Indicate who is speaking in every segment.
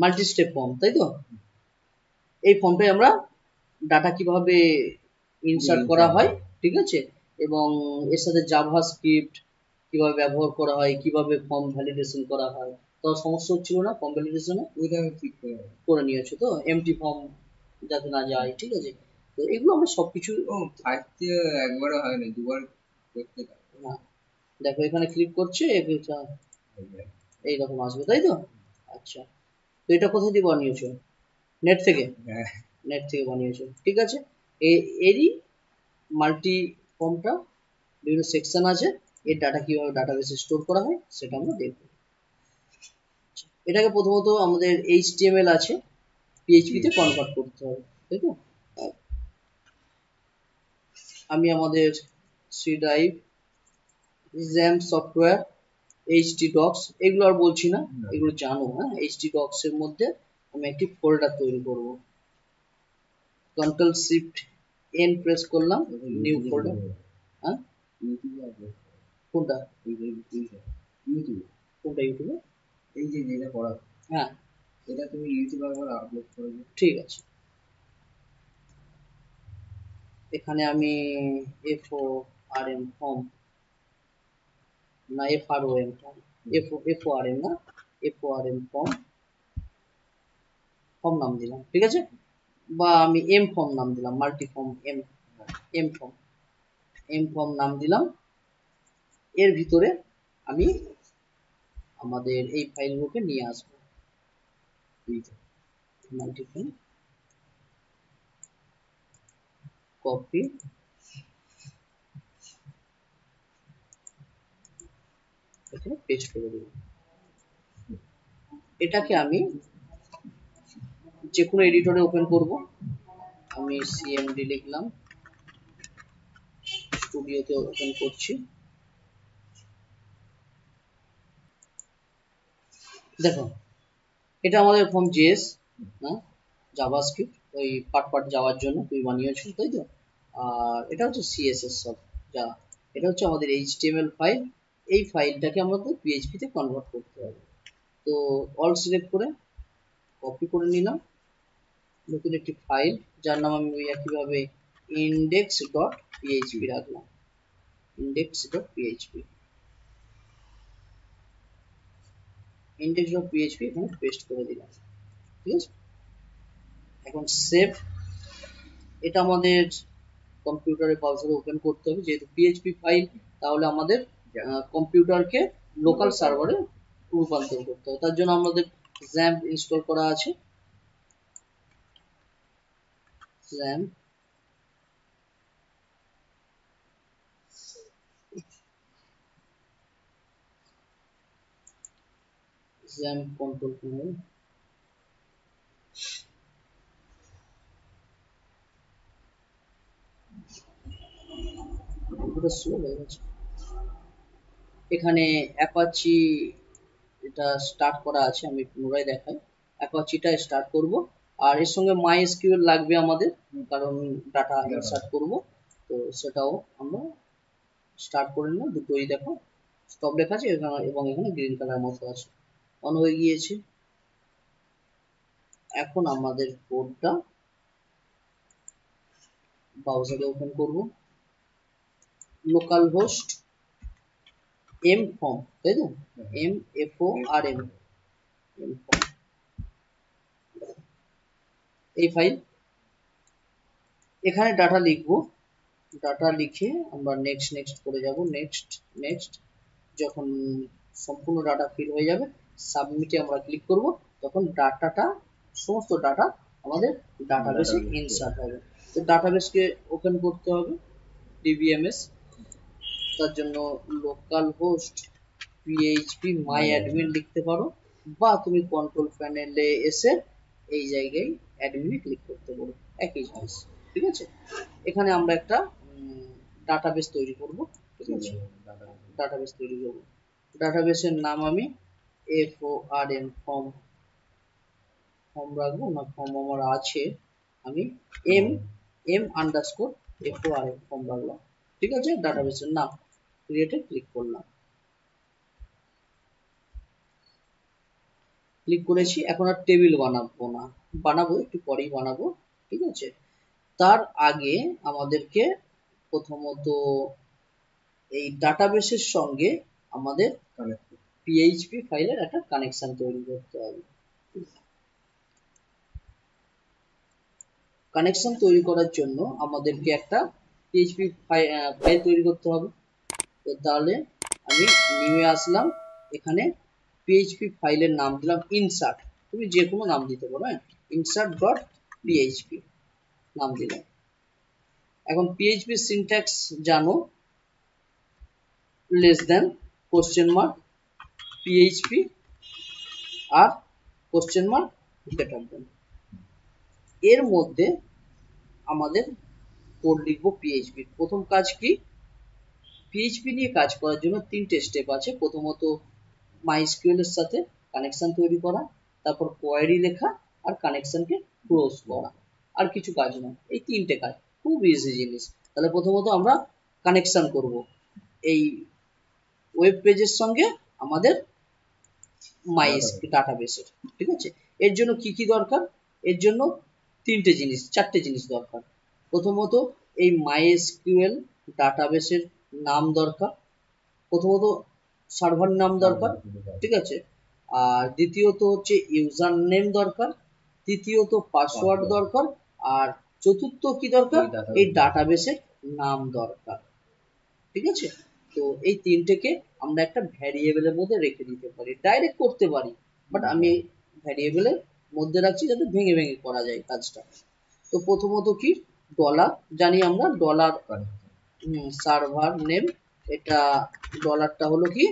Speaker 1: Multi step form, তাই তো? এই ফর্মটাই আমরা ডাটা কিভাবে ইনসার্ট করা হয়, ঠিক আছে, এবং এর সাথে জাভাস্ক্রিপ্ট কিভাবে ব্যবহার করা হয়, কিভাবে ফর্ম ভ্যালিডেশন করা হয়। তো সমস্যা হচ্ছিল না ফর্ম ভ্যালিডেশনে? ওইটা আমি ঠিক করে নিয়েছো তো, এমটি ফর্ম যাতে না যায়, ঠিক আছে। তো এগুলো আমরা সবকিছু ফার্স্টে একবারও হয় না, দুবার করতে না। দেখো এখানে ক্লিক করছে, এইরকম আসবে, তাই তো? আচ্ছা, তো এটা কোথা দিয়ে বানিয়েছো? নেট থেকে? হ্যাঁ, নেট থেকে বানিয়েছো, ঠিক আছে। এরই মাল্টি ফর্মটা বিভিন্ন সেকশন আছে, এর ডাটা কিভাবে ডাটাবেসে স্টোর করা হয় সেটা আমরা দেখব। এটাকে প্রথমত আমাদের HTML আছে, PHP তে কনভার্ট করতে হবে, তাই তো? আমি আমাদের সি ড্রাইভ, জ্যাম সফটওয়্যার, htdocs এগুলো আর বলছি না, এগুলো জানো। হ্যাঁ, htdocs এর মধ্যে আমি একটি ফোল্ডার তৈরি করব। কন্ট্রোল শিফট এন প্রেস করলাম, নিউ ফোল্ডার। হ্যাঁ, কোনটা? কোনটা ইউটিউবে? এই যে যেটা পড়া, হ্যাঁ, এটা তুমি ইউটিউবে একবার আপলোড করে দিও, ঠিক আছে। এখানে আমি FORM ফর্ম না, FROM ফর্ম, FORM না, FORM ফর্ম নাম দিলাম, ঠিক আছে। বা আমি এম ফর্ম নাম দিলাম, মাল্টি ফর্ম এম ফর্ম নাম দিলাম। এর ভিতরে আমি আমাদের এই ফাইলগুলোকে নিয়ে আসবো, মাল্টি ফর্ম, কপি, এখানে পেস্ট করে দেব। এটাকে আমি যে কোনো এডিটরে ওপেন করব। আমি CMD লিখলাম, স্টুডিওতে ওপেন করছি। দেখো এটা আমাদের ফর্ম জেএস না, জাভাস্ক্রিপ্ট, ওই পার্ট যাওয়ার জন্য তুই বানিয়েছো, তাই তো? আর এটা হচ্ছে CSS সব যা, এটা হচ্ছে আমাদের HTML ফাইল। এই ফাইলটাকে আমাদের PHP তে কনভার্ট করতে হবে। তো অল সিলেক্ট করে কপি করে নিলাম, নতুন একটি ফাইল যার নাম আমি একইভাবে index.php রাখলাম, index.php এখানে পেস্ট করে দিলাম, ঠিক আছে। এখন সেভ, এটা আমাদের কম্পিউটারে ব্রাউজারে ওপেন করতে হবে, যেহেতু PHP ফাইল, তাহলে আমাদের কম্পিউটারকে লোকাল সার্ভারে রূপান্তর করতে হবে। তার জন্য আমাদের XAMPP ইনস্টল করা আছে, XAMPP কন্ট্রোল প্যানেল, এখানে অ্যাপাচি এটা স্টার্ট করা আছে, আমি পুনরায় দেখাই। অ্যাপাচিটা স্টার্ট করব, আর এর সঙ্গে MySQL লাগবে আমাদের, কারণ ডাটা ইনসার্ট করব। তো সেটাও আমরা স্টার্ট করে নিলাম, দুটোই দেখো স্টপ লেখা আছে এবং এখানে গ্রিন কালার মতো আছে, অন হয়ে গিয়েছে। এখন আমাদের কোডটা ব্রাউজারে ওপেন করব, লোকাল হোস্ট এম ফর্ম, তাই তো? MFORM, এই ফাইল, এখানে ডাটা লিখবো, ডাটা লিখে আমরা নেক্সট করে যাব, নেক্সট। যখন সম্পূর্ণ ডাটা ফিল হয়ে যাবে, সাবমিটে আমরা ক্লিক করব, তখন ডাটাটা, সমস্ত ডাটা আমাদের ডাটাবেসে ইনসার্ট হবে। তো ডাটাবেসকে ওপেন করতে হবে, DBMS, তার জন্য লোকাল হোস্ট PHP মাই অ্যাডমিন লিখতে পারো, বা তুমি কন্ট্রোল প্যানেলে এসে এই জায়গায় অ্যাডমিনে ক্লিক করতে পারো, একই জিনিস, ঠিক আছে। এখানে আমরা একটা ডাটাবেস তৈরি করব, ঠিক আছে। ডাটাবেস তৈরি করব, ডাটাবেসের নাম আমি FORM ফর্ম রাখবো না, ফর্ম আমার আছে, আমি m_FORM ফর্ম রাখলাম, ঠিক আছে। ডাটাবেসের নাম ক্রিয়েটে ক্লিক করলাম। ক্লিক করেছি, এখন আর টেবিল বানাবো না, বানাবো একটু পরেই বানাবো, ঠিক আছে। তার আগে আমাদেরকে প্রথমত এই ডাটাবেসের সঙ্গে আমাদের পিএইচপি ফাইলের একটা কানেকশন তৈরি করতে হবে। কানেকশন তৈরি করার জন্য আমাদেরকে একটা পিএইচপি ফাইল তৈরি করতে হবে। তো তাহলে আমি নিয়ে আসলাম, এখানে পিএইচপি ফাইলের নাম দিলাম ইনসার্ট, তুমি যে কোনো নাম দিতে পারো, হ্যাঁ, ইনসার্ট ডট পিএইচপি নাম দিলাম। এখন পিএইচপি সিনট্যাক্স জানো, less than question mark PHP আর কোশ্চেন মার্ক গ্রেটার দেন। এর মধ্যে আমাদের কোড লিখবো পিএইচপি। প্রথম কাজ কি, পিএইচপি নিয়ে কাজ করার জন্য 3টে স্টেপ আছে। প্রথমত মাইএসকিউএল এর সাথে কানেকশন তৈরি করা, তারপর কোয়েরি লেখা, আর কানেকশনকে ক্লোজ করা, আর কিছু কাজ নয়, এই 3টে কাজ, খুব ইজি জিনিস। তাহলে প্রথমত আমরা কানেকশন করব এই ওয়েব পেজের সঙ্গে আমাদের মাইএসকিউএল ডাটাবেসের, ঠিক আছে। এর জন্য কি কি দরকার, এর জন্য 4টে জিনিস দরকার। প্রথমত এই মাইএসকিউএল ডাটাবেসের নাম দরকার, প্রথমত সার্ভার নাম দরকার, ঠিক আছে। আর দ্বিতীয়ত হচ্ছে ইউজার নেম দরকার, তৃতীয়ত পাসওয়ার্ড দরকার, আর চতুর্থ কি দরকার, এই ডাটাবেসের নাম দরকার, ঠিক আছে। তো এই 3টেকে আমরা একটা ভ্যারিয়েবলের মধ্যে রেখে দিতে পারি, ডাইরেক্ট করতে পারি, বাট আমি ভ্যারিয়েবলের মধ্যে রাখছি যাতে ভেঙে ভেঙে করা যায় কাজটা। তো প্রথমত কি, ডলার জানি আমরা, ডলার সার্ভার নেম, এটা ডলারটা হলো কি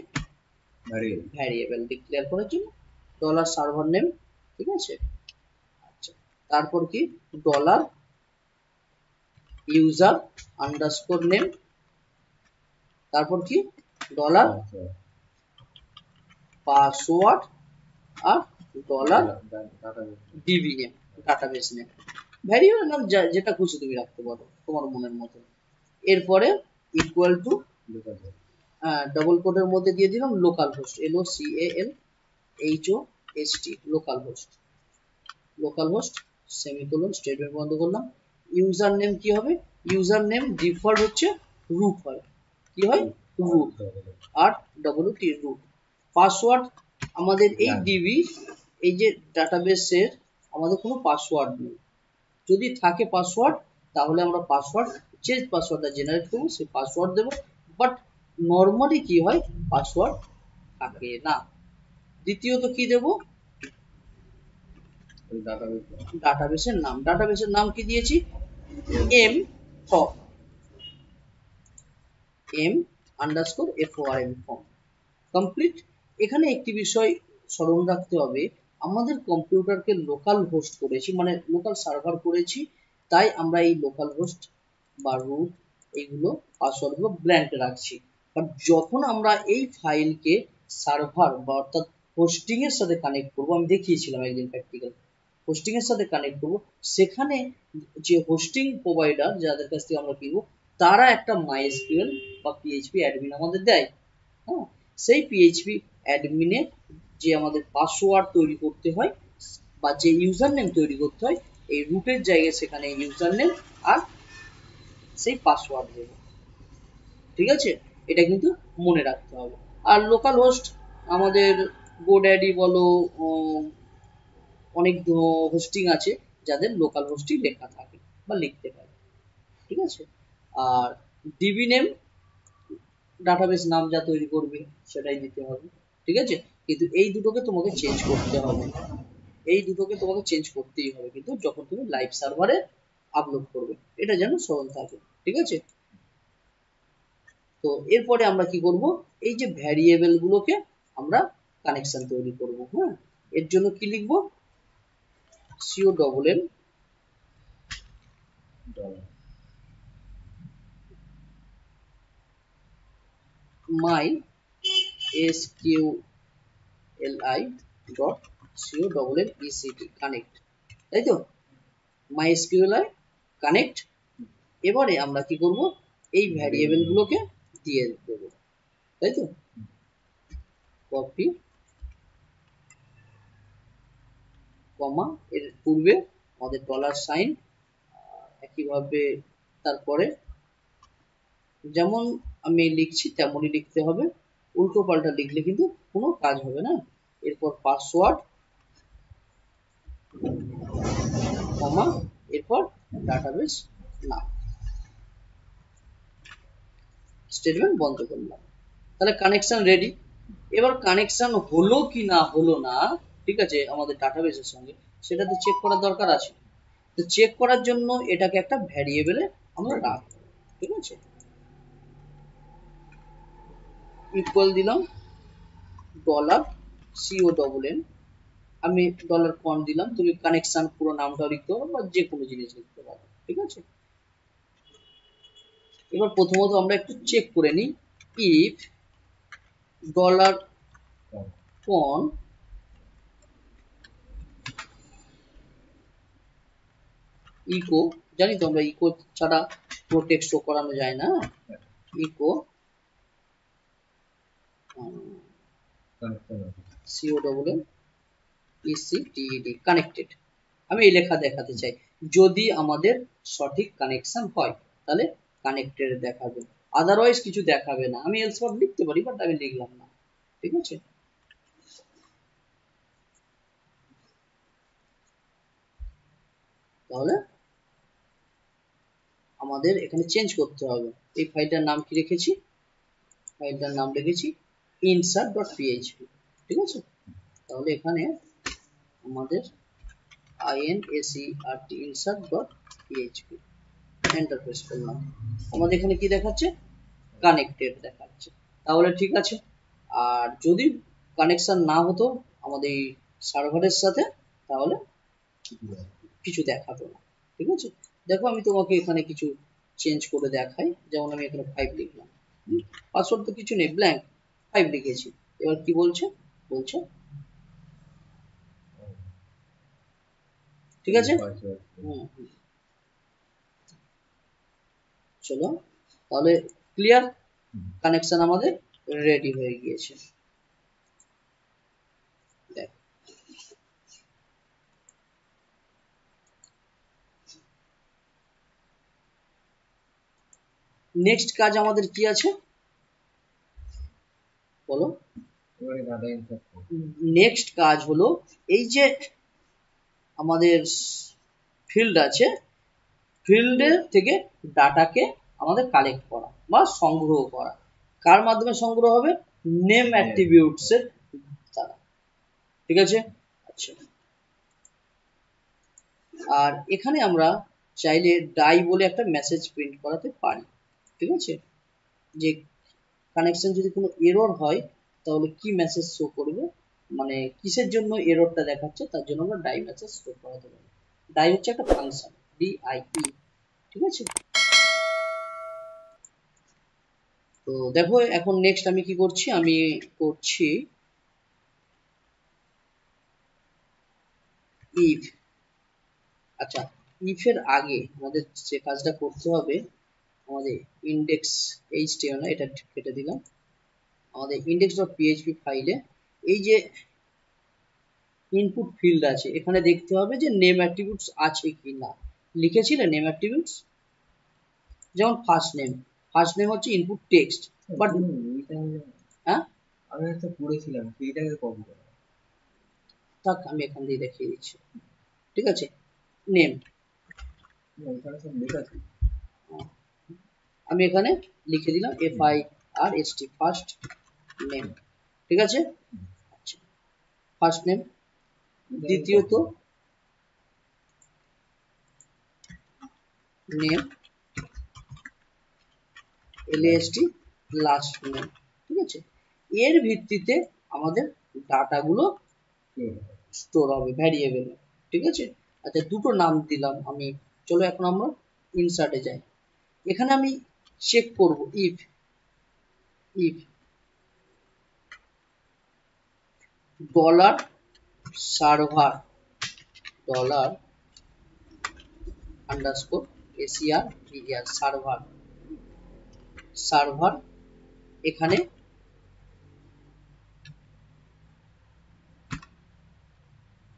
Speaker 1: ভ্যারিয়েবল ডিক্লেয়ার করার জন্য, ডলার সার্ভার নেম, ঠিক আছে। আচ্ছা, তারপর কি ডলার ইউজার আন্ডারস্কোর নেম, তারপর কি ডলার পাসওয়ার্ড, আর dollar DB name, database name. Variable নাম যেটা খুশি তুমি রাখতে পারো তোমার মনের মতো। এরপরে ইকুয়াল টু ডবল কোটের মধ্যে দিয়ে দিলাম local host, LOCALHOST, local host semicolon, statement বন্ধ করলাম। ইউজার নেম কি হবে, ইউজার নেম ডিফল্ট হচ্ছে রুট হয়, কি হয় রুট, আর WT রুট। পাসওয়ার্ড আমাদের এই ডিবি, এই যে ডাটাবেসের আমাদের কোনো পাসওয়ার্ড নেই, যদি থাকে পাসওয়ার্ড তাহলে আমরা পাসওয়ার্ড, যে পাসওয়ার্ডটা জেনারেট করবো সেই পাসওয়ার্ড দেবো, বাট নর্মালি কি হয় পাসওয়ার্ড থাকে না। দ্বিতীয়ত কি দেবো, ডাটাবেসের নাম, ডাটাবেসের নাম কি দিয়েছি, এম FORM কমপ্লিট। এখানে একটি বিষয় স্মরণ রাখতে হবে, আমাদের কম্পিউটারকে লোকাল হোস্ট করেছি, মানে লোকাল সার্ভার করেছি, তাই আমরা এই লোকাল হোস্ট বা রুট এইগুলো পাসওয়ার্ড গুলো ব্ল্যাঙ্ক রাখছি। বাট যখন আমরা এই ফাইলকে সার্ভার বা অর্থাৎ হোস্টিং এর সাথে কানেক্ট করবো, আমি দেখিয়েছিলাম একদিন প্র্যাকটিক্যাল, হোস্টিং এর সাথে কানেক্ট করবো, সেখানে যে হোস্টিং প্রোভাইডার যাদের কাছ থেকে আমরা কিনবো, তারা একটা মাইএসকিউএল বা পিএইচপি অ্যাডমিন আমাদের দেয়, হ্যাঁ। সেই পিএইচপি অ্যাডমিনে যে আমাদের পাসওয়ার্ড তৈরি করতে হয় বা যে ইউজার নেম তৈরি করতে হয়, এই রুটের জায়গায় সেখানে ইউজার নেম আর সেই পাসওয়ার্ড দেব, ঠিক আছে। এটা কিন্তু মনে রাখতে হবে। আর লোকাল হোস্ট আমাদের গোড্যাডি বলো, অনেক হোস্টিং আছে যাদের লোকাল হোস্টিং লেখা থাকে বা লিখতে পারে, ঠিক আছে। আর ডিবি নেম ডাটাবেস নাম যা তৈরি করবে সেটাই দিতে হবে, ঠিক আছে। কিন্তু এই দুটোকে তোমাকে চেঞ্জ করতে হবে, এই দুটোকে তোমাকে চেঞ্জ করতেই হবে কিন্তু যখন তুমি লাইভ সার্ভারে আপলোড করবে, এটা যেন স্মরণ থাকে, ঠিক আছে। তো এরপরে আমরা কি করব, এই যে ভ্যারিয়েবল গুলোকে আমরা কানেকশন তৈরি করব, হ্যাঁ। এর জন্য কি লিখব, CONN my SQLi dot CONNECT, connect, তাই তো, MySQLi কানেক্ট। এবারে আমরা কি করব, এই ভ্যারিয়েবল গুলোকে দিয়ে দেব, তাই তো, কপি কমা এর পূর্বে আমাদের ডলার সাইন, একইভাবে তারপরে যেমন আমি লিখছি তেমনই লিখতে হবে, উল্টো পাল্টা লিখলে কিন্তু কোনো কাজ হবে না। এরপর পাসওয়ার্ড কমা এরপর ডাটাবেস নাম, স্টেটমেন্ট বন্ধ করলাম। তাহলে কানেকশন রেডি। এবার কানেকশন হলো কি না হলো না, ঠিক আছে, আমাদের ডাটাবেসের সঙ্গে সেটা তো চেক করার দরকার আছে। তো চেক করার জন্য এটাকে একটা ভ্যারিয়েবলে আমরা রাখবো, ঠিক আছে। ইকুয়াল দিলাম ডলার CONN, আমি ডলার কন দিলাম, তুমি কানেকশন পুরো নামটাও লিখতে পারো বা যে কোনো জিনিস লিখতে পারো, ঠিক আছে। এবার প্রথমত আমরা একটু চেক করে নিই, ইফ ডলার কন ইকো, জানি তো আমরা ইকো ছাড়া পুরো টেক্সট শো করানো যায় না, ইকো CONN ECTED কানেক্টেড, আমি এই লেখা দেখাতে চাই। যদি আমাদের সঠিক কানেকশন হয় তাহলে কানেক্টেড দেখাবে, আদারওয়াইজ কিছু দেখাবে না। আমি এলস ওয়ার্ড লিখতে পারি বাট আমি লিখলাম না, ঠিক আছে। তাহলে আমাদের এখানে চেঞ্জ করতে হবে। এই ফাইলটার নাম কি রেখেছি, ফাইলটার নাম রেখেছি insert.php, ঠিক আছে। তাহলে এখানে আমাদের insert.php এন্টার প্রেস করলাম, আমাদের এখানে কি দেখাচ্ছে, কানেক্টেড দেখাচ্ছে। তাহলে ঠিক আছে। আর যদি কানেকশন না হতো আমাদের সার্ভারের সাথে তাহলে কিছু দেখাতো না, ঠিক আছে। দেখো আমি তোমাকে এখানে কিছু চেঞ্জ করে দেখাই, যেমন আমি এখানে 5 লিখলাম, পাসওয়ার্ড তো কিছু নেই, ব্ল্যাঙ্ক 5 লিখেছি। এবার কি বলছে, বলছে ঠিক আছে। চলো তাহলে ক্লিয়ার, কানেকশন আমাদের রেডি হয়ে গিয়েছে। দেখ নেক্সট কাজ আমাদের কি আছে বলো। নেক্সট কাজ হলো এই যে আমাদের ফিল্ড আছে, ফিল্ডের থেকে ডাটাকে আমাদের কালেক্ট করা বা সংগ্রহ করা। কার মাধ্যমে সংগ্রহ হবে, নেম অ্যাট্রিবিউটস এর দ্বারা, ঠিক আছে। আচ্ছা, আর এখানে আমরা চাইলে ডাই বলে একটা মেসেজ প্রিন্ট করাতে পারি, ঠিক আছে। যে কানেকশন যদি কোনো এরর হয় তাহলে কি মেসেজ শো করবে, মানে কিসের জন্য এররটা দেখাচ্ছে তার জন্য আমরা ডাই মেসেজ শো করাতে পারি। ডাই হচ্ছে একটা ফাংশন, DIE, ঠিক আছে। তো দেখো এখন নেক্সট আমি কি করছি, আমি করছি ইফ। আচ্ছা, ইফ এর আগে আমাদের যে কাজটা করতে হবে, আমাদের ইন্ডেক্স HTML না, এটা কেটে দিলাম, আমাদের index.php ফাইলে এই যে ইনপুট ফিল্ড আছে এখানে দেখতে হবে যে নেম অ্যাট্রিবিউটস আছে কি না। লিখেছিলে নেম অ্যাট্রিবিউটস, যেমন ফার্স্ট নেম হচ্ছে ইনপুট টেক্সট, বাট হ্যাঁ
Speaker 2: আমি একটা পড়েছিলাম সেইটাকে কপি করা।
Speaker 1: থাক আমি এখান দিয়ে দেখিয়ে দিচ্ছি, ঠিক আছে। নেম
Speaker 2: ওখানে সব লেখা আছে,
Speaker 1: আমি এখানে লিখে দিলাম FIRST ফার্স্ট নেম, ঠিক আছে। আচ্ছা, ফার্স্ট নেম, দ্বিতীয়ত নেম LAST লাস্ট নেম, ঠিক আছে। এর ভিত্তিতে আমাদের ডাটাগুলো স্টোর হবে ভ্যারিয়েবলে, ঠিক আছে। আচ্ছা, দুটো নাম দিলাম আমি। চলো এখন আমরা ইনসার্টে যাই। এখানে আমি চেক করব if if dollar server dollar underscore ACR server server, এখানে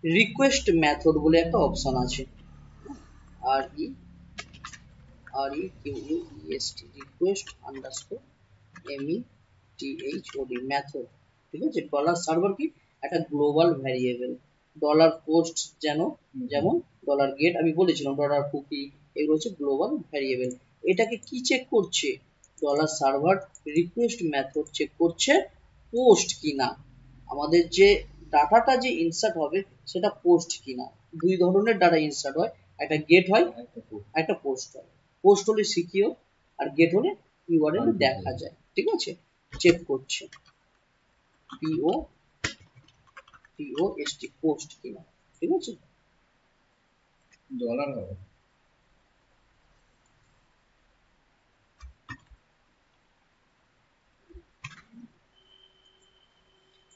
Speaker 1: রিকোয়েস্ট মেথড বলে একটা অপশন আছে, R E Q U S T, request underscore METHOD method. ঠিক আছে, ডলার সার্ভার কি একটা গ্লোবাল ভ্যারিয়েবল, ডলার পোস্ট যেমন ডলার গেট আমি বলেছিলাম, ডলার কুকি, এগুলো হচ্ছে গ্লোবাল ভ্যারিয়েবল। এটাকে কি চেক করছে? Dollar server request method check করছে পোস্ট কিনা, আমাদের যে ডাটাটা যে ইনসার্ট হবে সেটা পোস্ট কিনা। দুই ধরনের ডাটা ইনসার্ট হয়, একটা গেট হয়, একটা পোস্ট হয়। পোস্ট হলে সিকিউর, আর গেট হলে ইউআরএল দেখা যায়। ঠিক আছে, চেক করছে POST পোস্ট কিনা। ঠিক আছে,
Speaker 2: ডলার হবে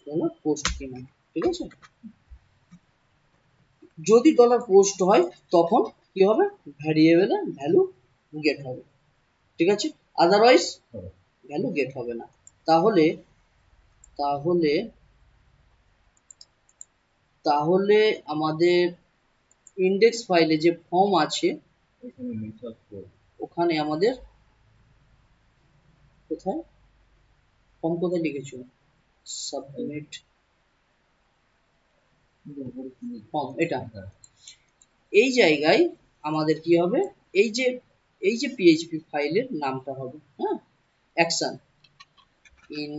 Speaker 1: ডলার পোস্ট কিনা। ঠিক আছে, যদি ডলার পোস্ট হয় তখন কি হবে? ভ্যারিয়েবলের ভ্যালু গেট হবে। ঠিক আছে, আদারওয়াইজ ভ্যালু গেট হবে না। তাহলে তাহলে তাহলে আমাদের ইন্ডেক্স ফাইলে যে ফর্ম আছে
Speaker 2: এখানে মেথড কোড
Speaker 1: ওখানে আমাদের কোথায় ফর্ম কোথায় লিখেছো? সাবমিট ফর্ম, এটা এই জায়গায় আমাদের কি হবে? এই যে পিএইচপি ফাইলের নামটা হবে, হ্যাঁ, action in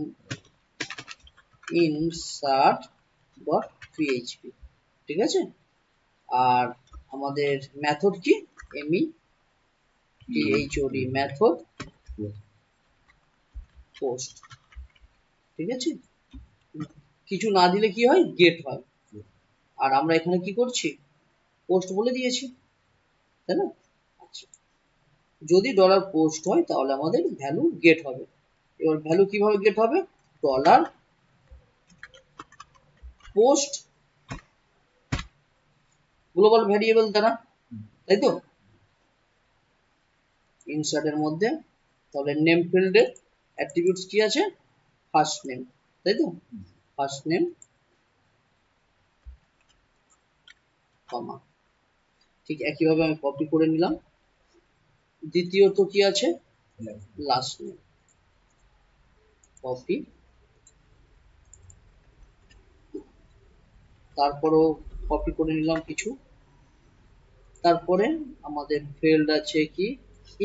Speaker 1: insert dot PHP. ঠিক আছে, আর আমাদের মেথড কি? METHOD method post. ঠিক আছে, কিছু না দিলে কি হয়? গেট হয়। আর আমরা এখানে কি করছি? পোস্ট বলে দিয়েছি, তাই না? আচ্ছা, যদি ডলার পোস্ট হয় তাহলে আমাদের ভ্যালু গেট হবে। এবার ভ্যালু কিভাবে গেট হবে? ডলার পোস্ট গ্লোবাল ভ্যারিয়েবল দ্বারা, তাই তো? ইনসার্টের মধ্যে তাহলে নেম ফিল্ডে অ্যাট্রিবিউটস কি আছে? ফার্স্ট নেম, তাই তো? ফার্স্ট নেম কমা, ঠিক একইভাবে আমি কপি করে নিলাম। দ্বিতীয়ত কি আছে? লাস্ট নেম, কপি, তারপরও কপি করে নিলাম কিছু। তারপরে আমাদের ফিল্ড আছে কি?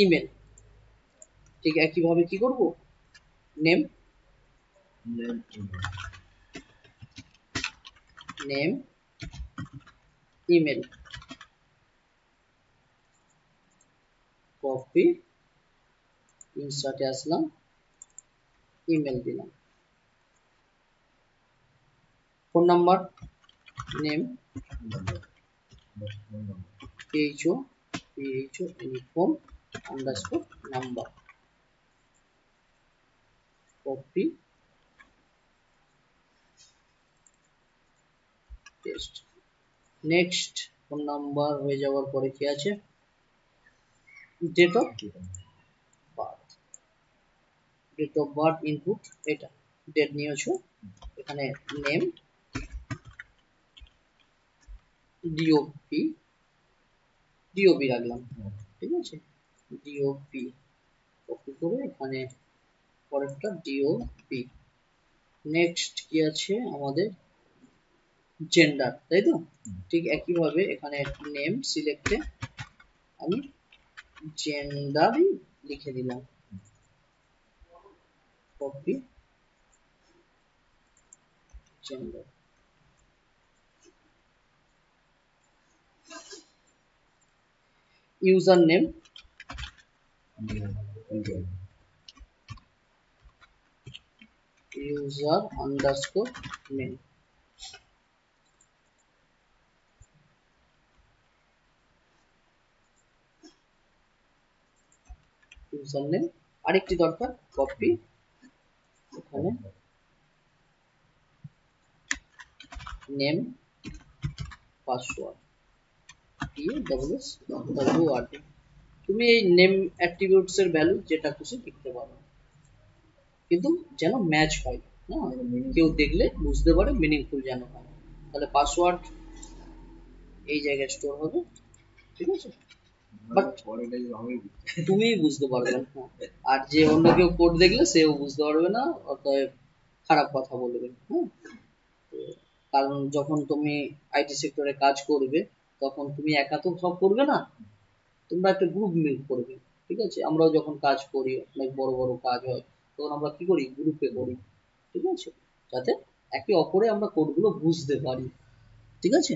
Speaker 1: ইমেল। ঠিক একইভাবে কি করব? নেম নেম ইমেল, কপি, ইনসার্টে আসলাম, ইমেল দিলাম। Phone number, name PHO phone underscore number, copy, paste. Next phone number হয়ে যাওয়ার পরে কি আছে? Date of birth, date of birth input, এটা ডেট নিয়েছো। এখানে নেম ডিওপি রাখলাম। ঠিক আছে, ডিওপি কপি করে এখানে পরেরটা ডিওপি। নেক্সট কি আছে আমাদের? জেন্ডার, তাই তো? ঠিক একইভাবে এখানে নেম সিলেক্টে আমি জেন্ডারই লিখে দিলাম, copy, gender. User name user underscore name, user name. আরেকটি দরকার, কপি, এখানে নেম পাসওয়ার্ড PWSWORD। তুমি এই নেম অ্যাট্রিবিউটস এর ভ্যালু যেটা খুশি লিখতে পারো, কিন্তু যেন ম্যাচ হয়, না কেউ দেখলে বুঝতে পারে, মিনিংফুল যেন হয়। তাহলে পাসওয়ার্ড এই জায়গায় স্টোর হবে, ঠিক আছে? বাট তুমি বুঝতে পারবে না, আর যে অন্য কেউ কোড দেখলে সেও বুঝতে পারবে না, অতএব খারাপ কথা বলবে। হ্যাঁ, কারণ যখন তুমি আইটি সেক্টরে কাজ করবে তখন তুমি একা তো সব করবে না, তোমরা একটা গ্রুপ মিল করবে, ঠিক আছে? আমরাও যখন কাজ করি, অনেক বড় বড় কাজ হয়, তখন আমরা কি করি, গ্রুপে করি, ঠিক আছে? যাতে একে অপরে আমরা কোডগুলো বুঝতে পারি, ঠিক আছে?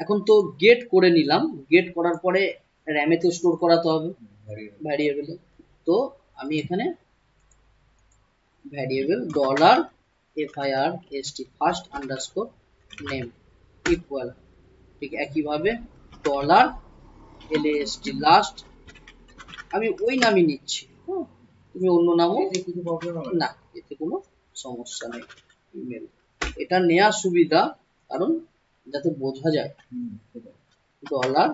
Speaker 1: এখন তো গেট করে নিলাম, গেট করার পরে র্যামে তো স্টোর করাতে হবে ভ্যারিয়েবলে। তো আমি এখানে variable dollar first first underscore name equal, ঠিক একইভাবে ডলার last লাস্ট, আমি ওই নামই নিচ্ছি। হ্যাঁ, তুমি অন্য নামও কিছু প্রবলেম হবে না, এতে কোনো সমস্যা নেই। ইমেল এটা নেওয়ার সুবিধা, কারণ যাতে বোঝা যায়। Dollar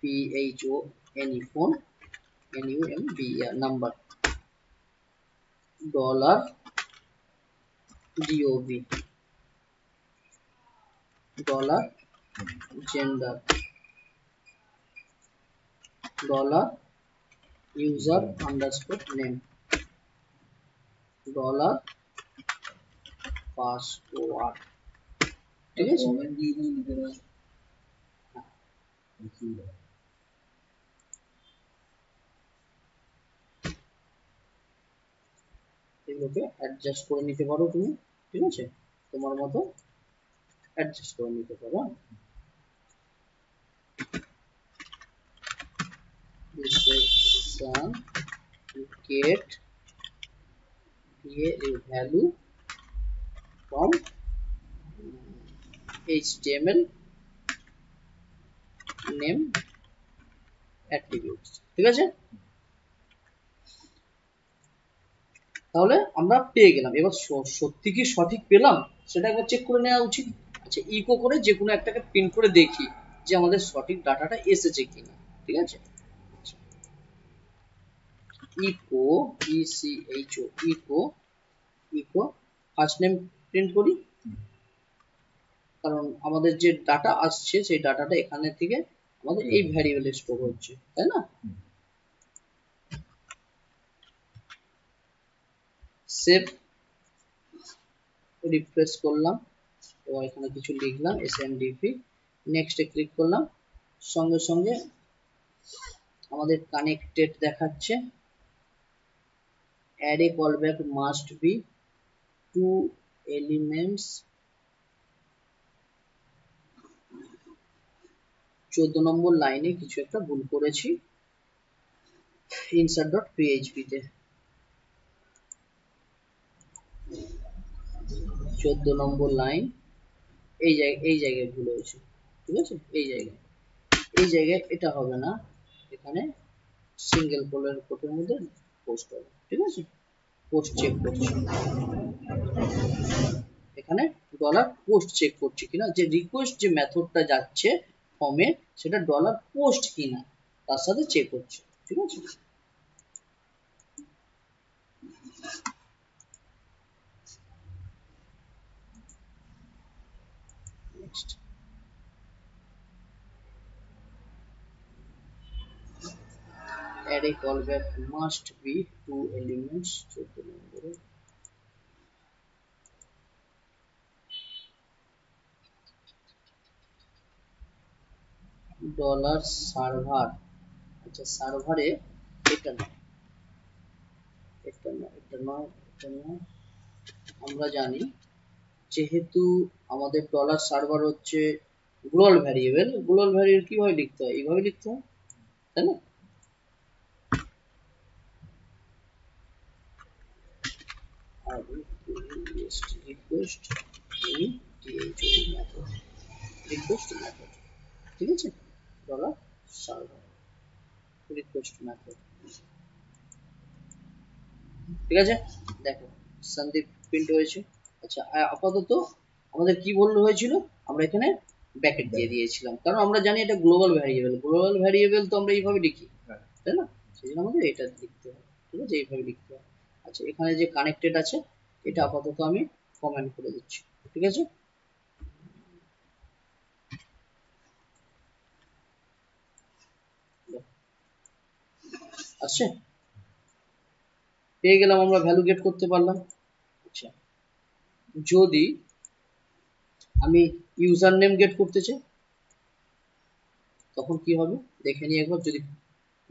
Speaker 1: phone phone number number, dollar dob dollar gender, dollar user underscore name, dollar password, ঠিক আছে? এগুলোকে অ্যাডজাস্ট করে নিতে পারো তুমি, ঠিক আছে? তোমার মতো অ্যাডজাস্ট করে নিতে পারো। description get a value from html name attributes, ঠিক আছে? তাহলে আমরা পেয়ে গেলাম। এবার সত্যি কি সঠিক পেলাম সেটা একবার চেক করে নেওয়া উচিত। আচ্ছা, ইকো করে যে কোনো একটাকে প্রিন্ট করে দেখি যে আমাদের সঠিক ডাটাটা এসেছে কিনা, ঠিক আছে? Echo echo echo first name print করি, কারণ আমাদের যে ডাটা আসছে সেই ডাটাটা এখানে থেকে আমাদের এই ভ্যারিয়েবলে স্টোর হচ্ছে, তাই না? সেভ, রিফ্রেশ করলাম, এবার এখানে কিছু লিখলাম smdp, নেক্সটে ক্লিক করলাম, সঙ্গে সঙ্গে আমাদের কানেক্টেড দেখাচ্ছে। Array callback must be 2 elements, 14 নম্বর লাইনে কিছু একটা ভুল করেছি insert.php তে, 14 নম্বর লাইন এই জায়গায় ভুল হয়েছে, ঠিক আছে? এই জায়গায় এটা হবে না, এখানে সিঙ্গেল কোটের মধ্যে পোস্ট হবে, ঠিক আছে? পোস্ট চেক করছি, এখানে ডলার পোস্ট চেক করছি কিনা, যে রিকোয়েস্ট যে মেথডটা যাচ্ছে ফর্মে সেটা ডলার পোস্ট কিনা তার সাথে চেক করছি, ঠিক আছে? Next, array callback must be 2 elements, 14 নম্বরে ডলার সার্ভার, আচ্ছা সার্ভারে এটা না, আমরা জানি যেহেতু আমাদের ডলার সার্ভার হচ্ছে গ্লোবাল ভ্যারিয়েবল কিভাবে লিখতে হয়, এইভাবে লিখতে হয়, তাই না? রিকোয়েস্ট মেথড, ঠিক আছে? ডলার সার্ভার রিকোয়েস্ট মেথড, ঠিক আছে? দেখো সন্দীপ প্রিন্ট হয়েছে। আচ্ছা, আপাতত আমাদের কি বললো হয়েছিল, আমরা এখানে ব্র্যাকেট দিয়ে দিয়েছিলাম, কারণ আমরা জানি এটা গ্লোবাল ভ্যারিয়েবল তো আমরা এইভাবে লিখি, তাই না? সেই জন্য আমাদের এটা লিখতে হবে, ঠিক আছে? এইভাবে লিখতে হবে। আচ্ছা, এখানে যে কানেক্টেড আছে এটা আপাতত আমি কমেন্ট করে দিচ্ছি, ঠিক আছে। আচ্ছা, পেয়ে গেলাম, আমরা ভ্যালু গেট করতে পারলাম। আচ্ছা, যদি আমি ইউজার নেম গেট করতে চাই তখন কি হবে দেখে নিই একবার, যদি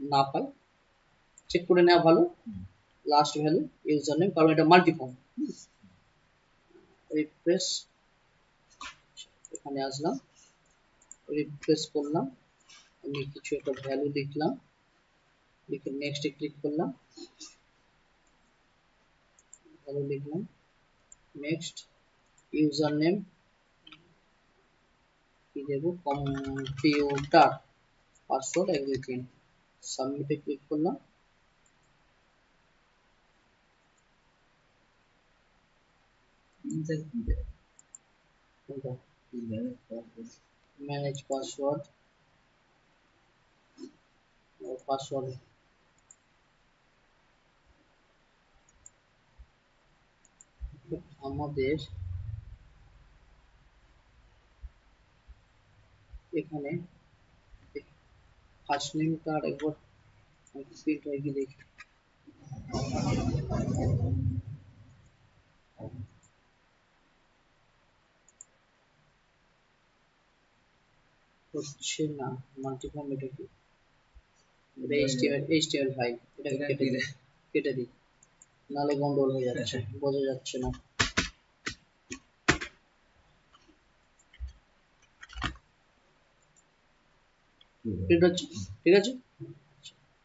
Speaker 1: না পাই চেক করে নেওয়া ভালো। লাস্ট ভ্যালু ইউজার নেম, কারণ এটা মাল্টিফর্ম। রিফ্রেশ, এখানে আসলাম, রিফ্রেশ করলাম, আমি কিছু একটা ভ্যালু লিখলাম, লিখে নেক্সটে ক্লিক করলাম, ভ্যালু লিখলাম, নেক্সট ইউজার নেম কি দেবো, কম্পিউটার, পাসওয়ার্ড 1 2 3, সাবমিটে ক্লিক করলাম। ম্যানেজ পাসওয়ার্ড, পাসওয়ার্ড আমাদের এখানে ফার্স্ট নেমটা আর একবার প্রিন্ট হয়ে গিয়ে দেখি, হচ্ছে না। মাল্টিফর্ম এটা কি, এটা HTML5, এটা কেটে দিই, নাহলে গন্ডগোল হয়ে যাচ্ছে, বোঝা যাচ্ছে না। প্রিন্ট হচ্ছে, ঠিক আছে।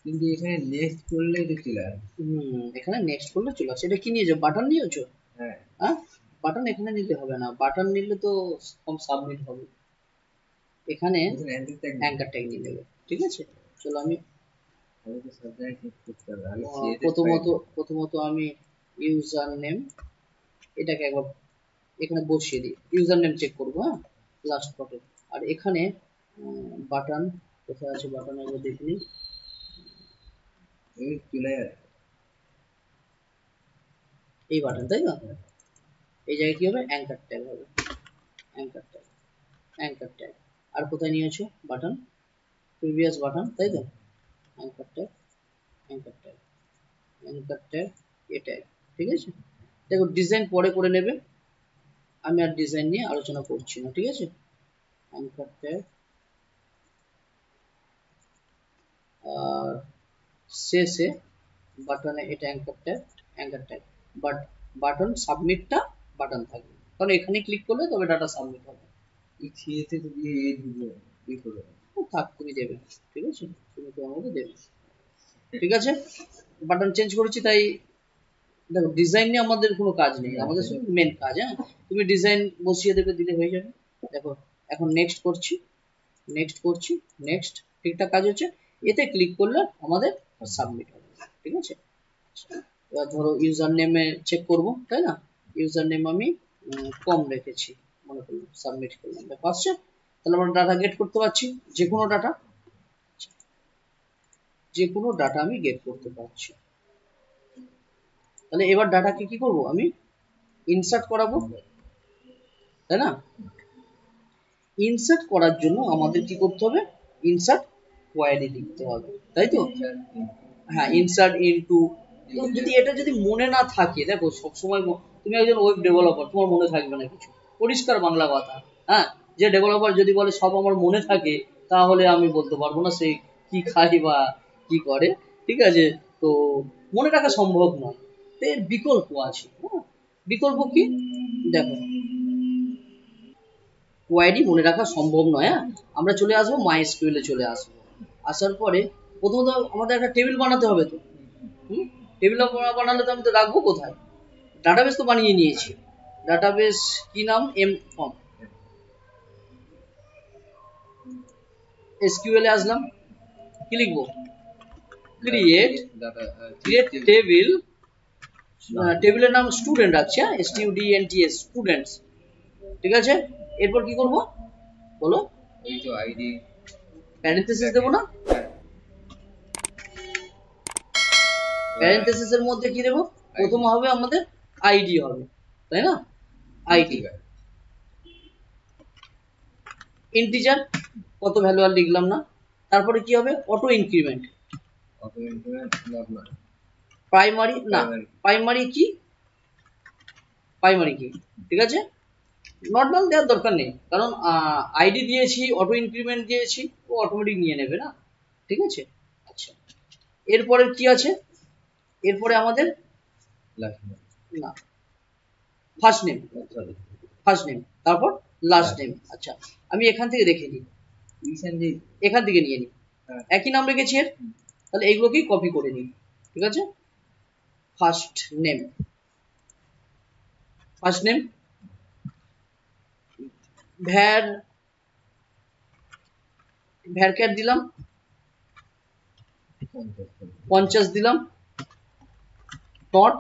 Speaker 2: কিন্তু এখানে নেক্সট করলে তো চলে আসবে।
Speaker 1: এখানে নেক্সট করলে চলে আসে। এটা কি নিয়েছো, বাটন নিয়েছো?
Speaker 2: হ্যাঁ,
Speaker 1: হ্যাঁ, বাটন এখানে নিতে হবে না, বাটন নিলে তো কম সাবমিট হবে, এখানে অ্যাঙ্কার ট্যাগ নিয়ে নেবে, ঠিক আছে। চলো আমি প্রথমত আমি ইউজার নেম এটাকে একবার এখানে বসিয়ে দিই, ইউজার নেম চেক করবো, হ্যাঁ, লাস্ট পটে। আর এখানে বাটন কোথায় আছে, বাটন একবার দেখে নিই, এই বাটন, তাই না? এই জায়গায় কি হবে, অ্যাঙ্কার ট্যাগ হবে, অ্যাঙ্কার ট্যাগ, অ্যাঙ্কার ট্যাগ। আর কোথায় নিয়েছো বাটন, প্রিভিয়াস বাটন, তাই তো, anchor tag, anchor tag, anchor tag, A tag, ঠিক আছে। দেখো ডিজাইন পরে করে নেবে, আমি আর ডিজাইন নিয়ে আলোচনা করছি না, ঠিক আছে। অ্যাঙ্কার ট্যাগ, আর শেষে বাটনে এটা anchor tag, anchor tag, but button সাবমিটটা বাটন থাকবে, কারণ এখানে ক্লিক করলে তবে ডাটা সাবমিট হবে। থাক, তুমি দেবে, ঠিক আছে, তুমি তো আমাকে দেবে, ঠিক আছে। বাটন চেঞ্জ করেছি, তাই দেখো ডিজাইন নিয়ে আমাদের কোনো কাজ নেই, আমাদের শুধু মেন কাজ, হ্যাঁ, তুমি ডিজাইন বসিয়ে দেবে, দিলে হয়ে যাবে। দেখো এখন নেক্সট করছি, নেক্সট করছি, নেক্সট, ঠিকঠাক কাজ হচ্ছে। এতে ক্লিক করলে আমাদের সাবমিট হবে, ঠিক আছে। এবার ধরো ইউজার নেমে চেক করব, তাই না, ইউজার নেম আমি কম রেখেছি, মনে করলাম, সাবমিট করলাম, দেখো আসছে। তাহলে আমরা ডাটা গেট করতে পারছি, যে কোনো ডাটা, যে কোনো ডাটা আমি গেট করতে পারছি। তাহলে এবার ডাটাকে কি করব, আমি ইনসার্ট করাবো, তাই না। ইনসার্ট করার জন্য আমাদের কি করতে হবে, ইনসার্ট কোয়ারি লিখতে হবে, তাই তো। হ্যাঁ, ইনসার্ট ইনটু, তো যদি এটা যদি মনে না থাকে, দেখো সবসময় তুমি একজন ওয়েব ডেভেলপার, তোমার মনে থাকবে না কিছু, পরিষ্কার বাংলা কথা, হ্যাঁ। যে ডেভেলপার যদি বলে সব আমার মনে থাকে, তাহলে আমি বলতে পারবো না সে কি খায় বা কি করে, ঠিক আছে। তো মনে রাখা সম্ভব নয়, এর বিকল্প আছে, হ্যাঁ। বিকল্প কি, দেখো কোয়ারি মনে রাখা সম্ভব নয়, হ্যাঁ, আমরা চলে আসবো মাইএসকিউএল এ, চলে আসবো, আসার পরে প্রথমত আমাদের একটা টেবিল বানাতে হবে তো, টেবিল বানালে তো আমি তো রাখবো কোথায়, ডাটাবেস তো বানিয়ে নিয়েছি, ডাটাবেস কি নাম, এম ফর্ম, এসকিউএল এ আসলাম, কি লিখবো, ক্রিয়েট টেবিল, টেবিলের নাম স্টুডেন্ট আছে, হ্যাঁ, STUDENTS, স্টুডেন্টস, ঠিক আছে। এরপর কি করব বলো,
Speaker 2: এই তো আইডি,
Speaker 1: প্যারেন্থেসিস দেবো না, প্যারেন্থেসিস এর মধ্যে কি দেবো, প্রথম হবে আমাদের আইডি হবে, তাই না? আইডি ইন্টিজার কত ভ্যালু আর লিখলাম না। তারপরে কি হবে? Auto increment. প্রাইমারি না, প্রাইমারি কি, প্রাইমারি কি, ঠিক আছে, নর্মাল দেওয়ার দরকার নেই, কারণ আইডি দিয়েছি, অটো ইনক্রিমেন্ট দিয়েছি, ও অটোমেটিক নিয়ে নেবে না, ঠিক আছে। আচ্ছা, এরপরে কি আছে? এরপরে আমাদের না, ফার্স্ট নেম, ফার্স্ট নেম, তারপর লাস্ট নেম। আচ্ছা, আমি এখান থেকে দেখে নিই, এখান থেকে নিয়ে নিই, একই নাম রেখেছি এর, তাহলে এইগুলোকেই কপি করে নিই, ঠিক আছে। ফার্স্ট নেম, ফার্স্ট নেম ভ্যারক্যার দিলাম 50 দিলাম, নট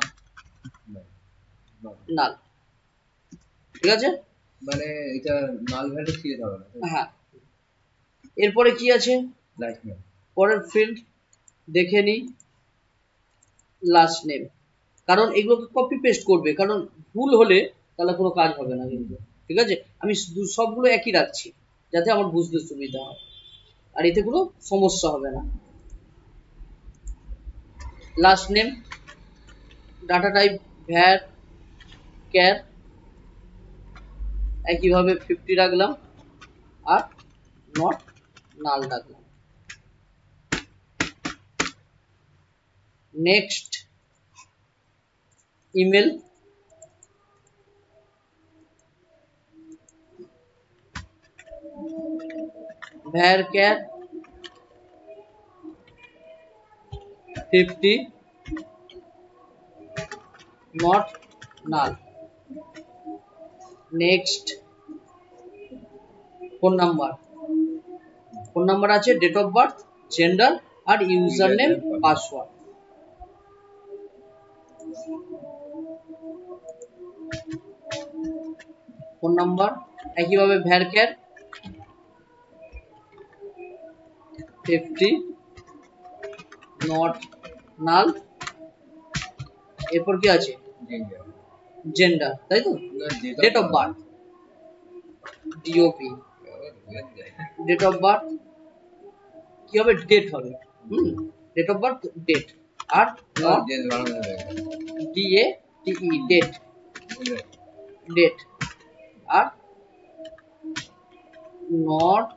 Speaker 1: নাল, ঠিক আছে,
Speaker 2: মানে এটা নাল ভ্যালু ক্রিয়েট হবে না।
Speaker 1: হ্যাঁ। এরপরে কি আছে? পরের ফিল্ড দেখে নিই, লাস্ট নেম, কারণ এগুলোকে কপি পেস্ট করবে, কারণ ভুল হলে তাহলে কোনো কাজ হবে না কিন্তু, ঠিক আছে। আমি সবগুলো একই রাখছি যাতে আমার বুঝতে সুবিধা হয়, আর এতে কোনো সমস্যা হবে না। Last name, data type varchar, একইভাবে 50 রাখলাম আর নট নাল রাখলাম। Next email, varchar 50 not null. Next phone number, phone number আছে, ডেট অফ বার্থ, জেন্ডার আর user name password. Phone number একইভাবে varchar 50 not null। এরপর কি আছে? জেন্ডার, তাই তো, date of birth DOB, date of birth কি হবে? ডেট হবে, ডেট অফ বার্থ ডেট, আর not D A T E date, date আর নট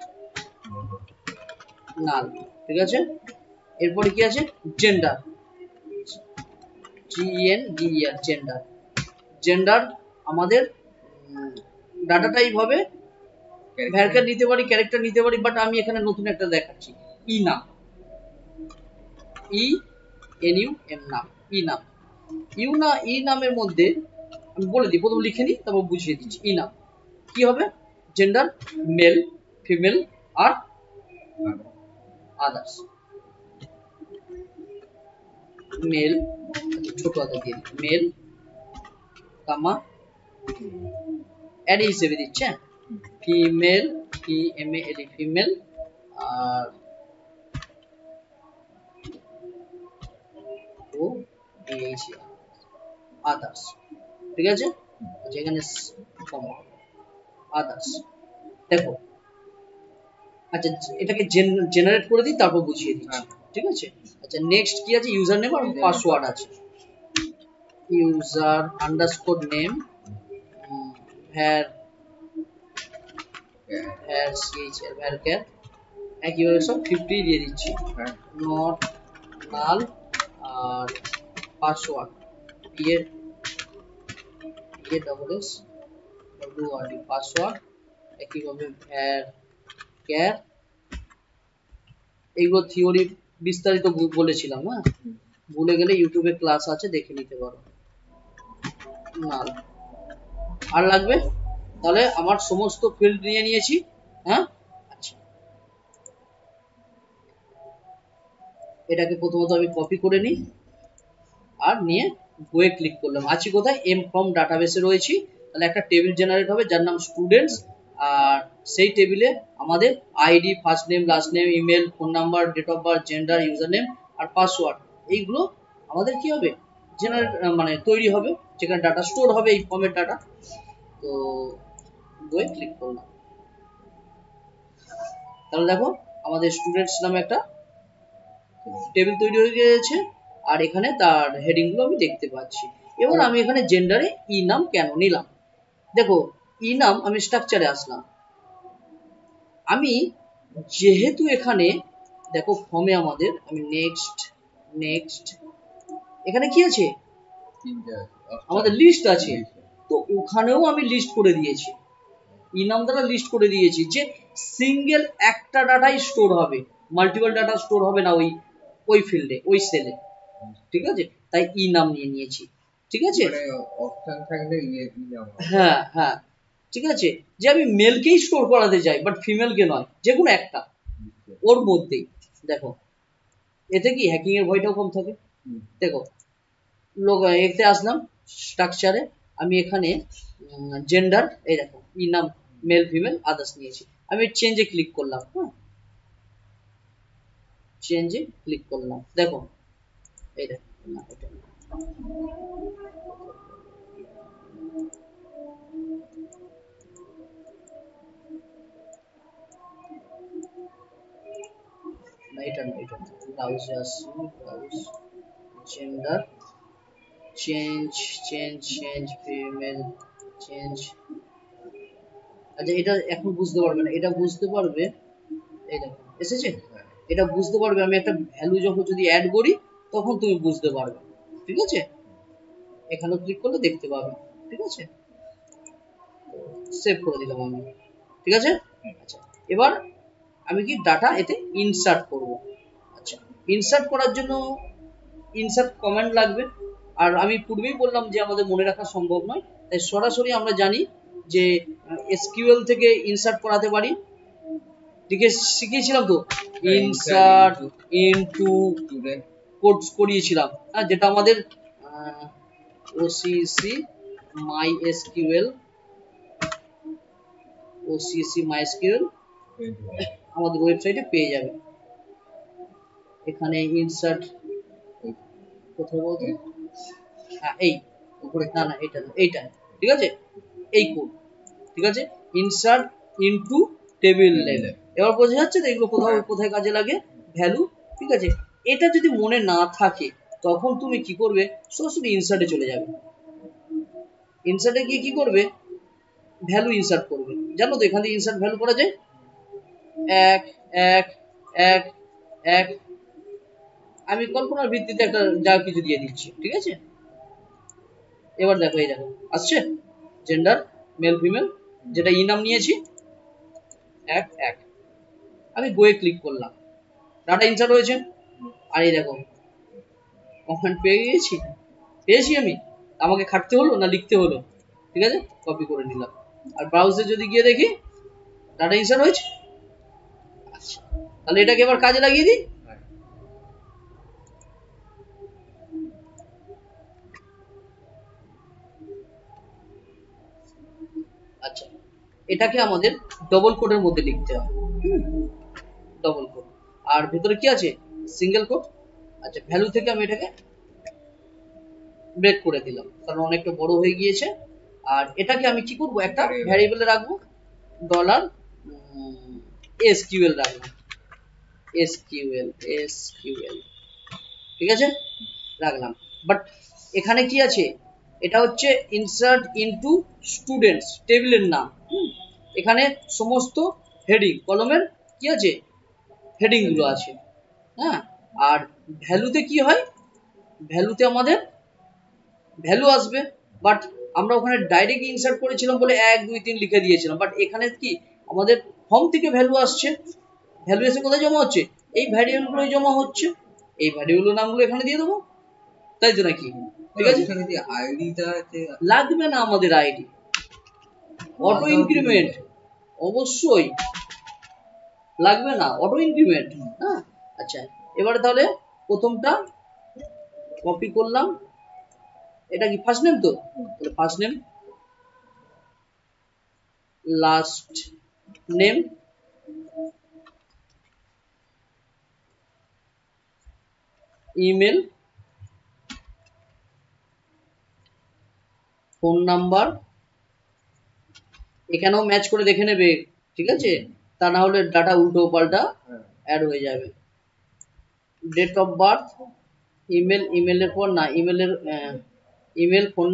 Speaker 1: নাল, ঠিক আছে। এরপরে কি আছে? Gender, GENDER gender. জেন্ডার আমাদের ডাটা টাইপ হবে, ভ্যারকার নিতে পারি, ক্যারেক্টার নিতে পারি, বাট আমি এখানে নতুন একটা দেখাচ্ছি, ই নাম, ENUM নাম, ই নাম। ই নামের মধ্যে আমি বলে দিই, প্রথম লিখে নিই তারপর বুঝিয়ে দিচ্ছি। ই নাম কি হবে? জেন্ডার মেল, ফিমেল আর আদার্স। মেল, ছোট হাতে দিয়ে মেল, কামা অ্যাড হিসেবে দিচ্ছে, ফিমেল, FEMALE ফিমেল, আর ও আদার্স, ঠিক আছে। যেখানে কমা আদার্স, দেখো। আচ্ছা, এটাকে জেনারেট করে দিই তারপর বুঝিয়ে দিচ্ছি, ঠিক আছে। আচ্ছা, নেক্সট কি আছে? ইউজার নেম আর পাসওয়ার্ড আছে। ইউজার আন্ডারস্কোর নেম varchar, একইভাবে সব 50 দিয়ে দিচ্ছি, নট নাল, আর পাসওয়ার্ড পাসওয়ার্ড একইভাবে varchar। এইগুলো থিওরি বিস্তারিত বলেছিলাম, হ্যাঁ, ভুলে গেলে ইউটিউবে ক্লাস আছে, দেখে নিতে পারো। নাল আর লাগবে, তাহলে আমার সমস্ত ফিল্ড নিয়ে নিয়েছি, হ্যাঁ। আচ্ছা, এটাকে প্রথমত আমি কপি করে নিই, আর নিয়ে গোয়ে ক্লিক করলাম। আছি কোথায়? এম ফ্রম ডাটাবেসে রয়েছি, তাহলে একটা টেবিল জেনারেট হবে যার নাম স্টুডেন্টস, আর সেই টেবিলে আমাদের ID, first name, last name, email, phone number, date of birth, gender, user name আর পাসওয়ার্ড, এইগুলো আমাদের কি হবে? জেনারেট মানে তৈরি হবে। যেখানে ডাটা স্টোর হবে এই ফর্মের ডাটা। তো গোয়ে ক্লিক করলাম, তাহলে দেখো আমাদের স্টুডেন্টস নামে একটা টেবিল তৈরি হয়ে গিয়েছে, আর এখানে তার হেডিং গুলো আমি দেখতে পাচ্ছি। এবার আমি এখানে জেন্ডারে ই নাম কেন নিলাম, দেখো ই নাম আমি স্ট্রাকচারে আসলাম, আমি যেহেতু এখানে দেখো ফর্মে আমাদের আমি নেক্সট নেক্সট এখানে কি আছে আমাদের লিস্ট আছে, তো ওখানেও আমি লিস্ট করে দিয়েছি, ই নাম দ্বারা লিস্ট করে দিয়েছি যে সিঙ্গেল একটা ডাটাই স্টোর হবে, মাল্টিপল ডাটা স্টোর হবে না ওই ওই ফিল্ডে ওই সেলে, ঠিক আছে, তাই ই নাম নিয়ে নিয়েছি, ঠিক আছে।
Speaker 2: অপশন থাকলে
Speaker 1: হ্যাঁ হ্যাঁ ঠিক আছে, যে আমি মেলকেই স্টোর করাতে চাই বাট ফিমেলকে নয়, যে কোনো একটা ওর মধ্যেই। দেখো এতে কি হ্যাকিং এর ভয়টাও কম থাকে। দেখো লোক এতে আসলাম স্ট্রাকচারে, আমি এখানে জেন্ডার এই দেখো ই নাম মেল ফিমেল আদার্স নিয়েছি, আমি চেঞ্জে ক্লিক করলাম, হ্যাঁ চেঞ্জে ক্লিক করলাম, দেখো এই দেখো না এটা না। না এটা না এটা না, ব্রাউজে আসছি, browse gender change change change female change. আচ্ছা এটা এখন বুঝতে পারবে না, এটা বুঝতে পারবে এই দেখো এসেছে, এটা বুঝতে পারবে আমি একটা ভ্যালু যখন যদি অ্যাড করি তখন তুমি বুঝতে পারবে, ঠিক আছে, এখানে ক্লিক করলে দেখতে পাবে, ঠিক আছে, সেভ করে দিলাম আমি, ঠিক আছে। আচ্ছা এবার আমি কি ডাটা এতে ইনসার্ট করব, আচ্ছা ইনসার্ট করার জন্য ইনসার্ট কমান্ড লাগবে, আর আমি পূর্বেই বললাম যে আমাদের মনে রাখা সম্ভব নয়, তাই সরাসরি আমরা জানি যে এসকিউএল থেকে ইনসার্ট করাতে পারি, ঠিক আছে, শিখিয়েছিলাম তো ইনসার্ট ইনটু কোডস করিয়েছিলাম, হ্যাঁ যেটা আমাদের ওসিসি মাইএসকিউএল ওসিসি মাইএসকিউএল আমাদের ওয়েবসাইটে পেয়ে যাবে। এখানে ইনসার্ট কোথায় বলতো, হ্যাঁ এই উপরে, না না এটা না এইটা, ঠিক আছে, এই কোড, ঠিক আছে, ইনসার্ট ইনটু টেবিল নেম। এবার বোঝা যাচ্ছে তো এগুলো কোথাও কোথায় কাজে লাগে, ভ্যালু, ঠিক আছে। এটা যদি মনে না থাকে তখন তুমি কি করবে, সরাসরি ইনসার্টে চলে যাবে, ইনসার্টে গিয়ে কি করবে ভ্যালু ইনসার্ট করবে, জানো তো এখান থেকে ইনসার্ট ভ্যালু করা যায় এক এক এক এক, আমি কল্পনার ভিত্তিতে একটা যা কিছু দিয়ে দিচ্ছি, ঠিক আছে। এবার দেখো এই দেখো আসছে জেন্ডার মেল ফিমেল যেটা ই নাম নিয়েছি এক এক, আমি গোয়ে ক্লিক করলাম, ডাটা ইনসার্ট হয়েছে, আর এই দেখো কমেন্ট পেয়ে গেছি, পেয়েছি আমি, আমাকে খাটতে হলো না লিখতে হলো, ঠিক আছে, কপি করে নিলাম, আর ব্রাউজে যদি গিয়ে দেখি ডাটা ইনসার্ট হয়েছে। আচ্ছা তাহলে এটাকে এবার কাজে লাগিয়ে দিই, আচ্ছা এটাকে আমাদের ডবল কোডের মধ্যে লিখতে হবে, ডবল কোড, আর ভেতরে কি আছে সিঙ্গেল কোড। আচ্ছা ভ্যালু থেকে আমি এটাকে ব্রেক করে দিলাম কারণ অনেকটা বড় হয়ে গিয়েছে, আর এটাকে আমি কি করব একটা ভ্যারিয়েবলে রাখবো, ডলার এসকিউএল রাখলাম, এসকিউএল এসকিউএল, ঠিক আছে রাখলাম, বাট এখানে কি আছে, এটা হচ্ছে ইনসার্ট ইনটু স্টুডেন্টস টেবিলের নাম, এখানে সমস্ত হেডিং কলমের কি আছে হেডিং গুলো আছে, হ্যাঁ, আর ভ্যালুতে কি হয়, ভ্যালুতে আমাদের ভ্যালু আসবে, বাট আমরা ওখানে ডাইরেক্ট ইনসার্ট করেছিলাম বলে 1 2 3 লিখে দিয়েছিলাম, বাট এখানে কি আমাদের ফর্ম থেকে ভ্যালু আসছে, ভ্যালু এসে কোথায় জমা হচ্ছে এই ভ্যারিয়েবল গুলোই জমা হচ্ছে, এই ভ্যারিয়েবল নামগুলো এখানে দিয়ে দেবো, তাই তো নাকি, ঠিক আছে,
Speaker 2: আইডিটা
Speaker 1: লাগবে না আমাদের আইডি, অটো ইনক্রিমেন্ট অবশ্যই লাগবে না, অটো ইনক্রিমেন্ট, হ্যাঁ। আচ্ছা এবারে তাহলে প্রথমটা কপি করলাম, এটা কি ফার্স্ট নেম, তো তাহলে first name last name, email, phone number এখানেও ম্যাচ করে দেখে নেবে, ঠিক আছে, তা না হলে ডাটা উল্টো পাল্টা অ্যাড হয়ে যাবে। ডেট অফ বার্থ, ইমেল, ইমেলের পর না, ইমেলের ইমেল, ফোন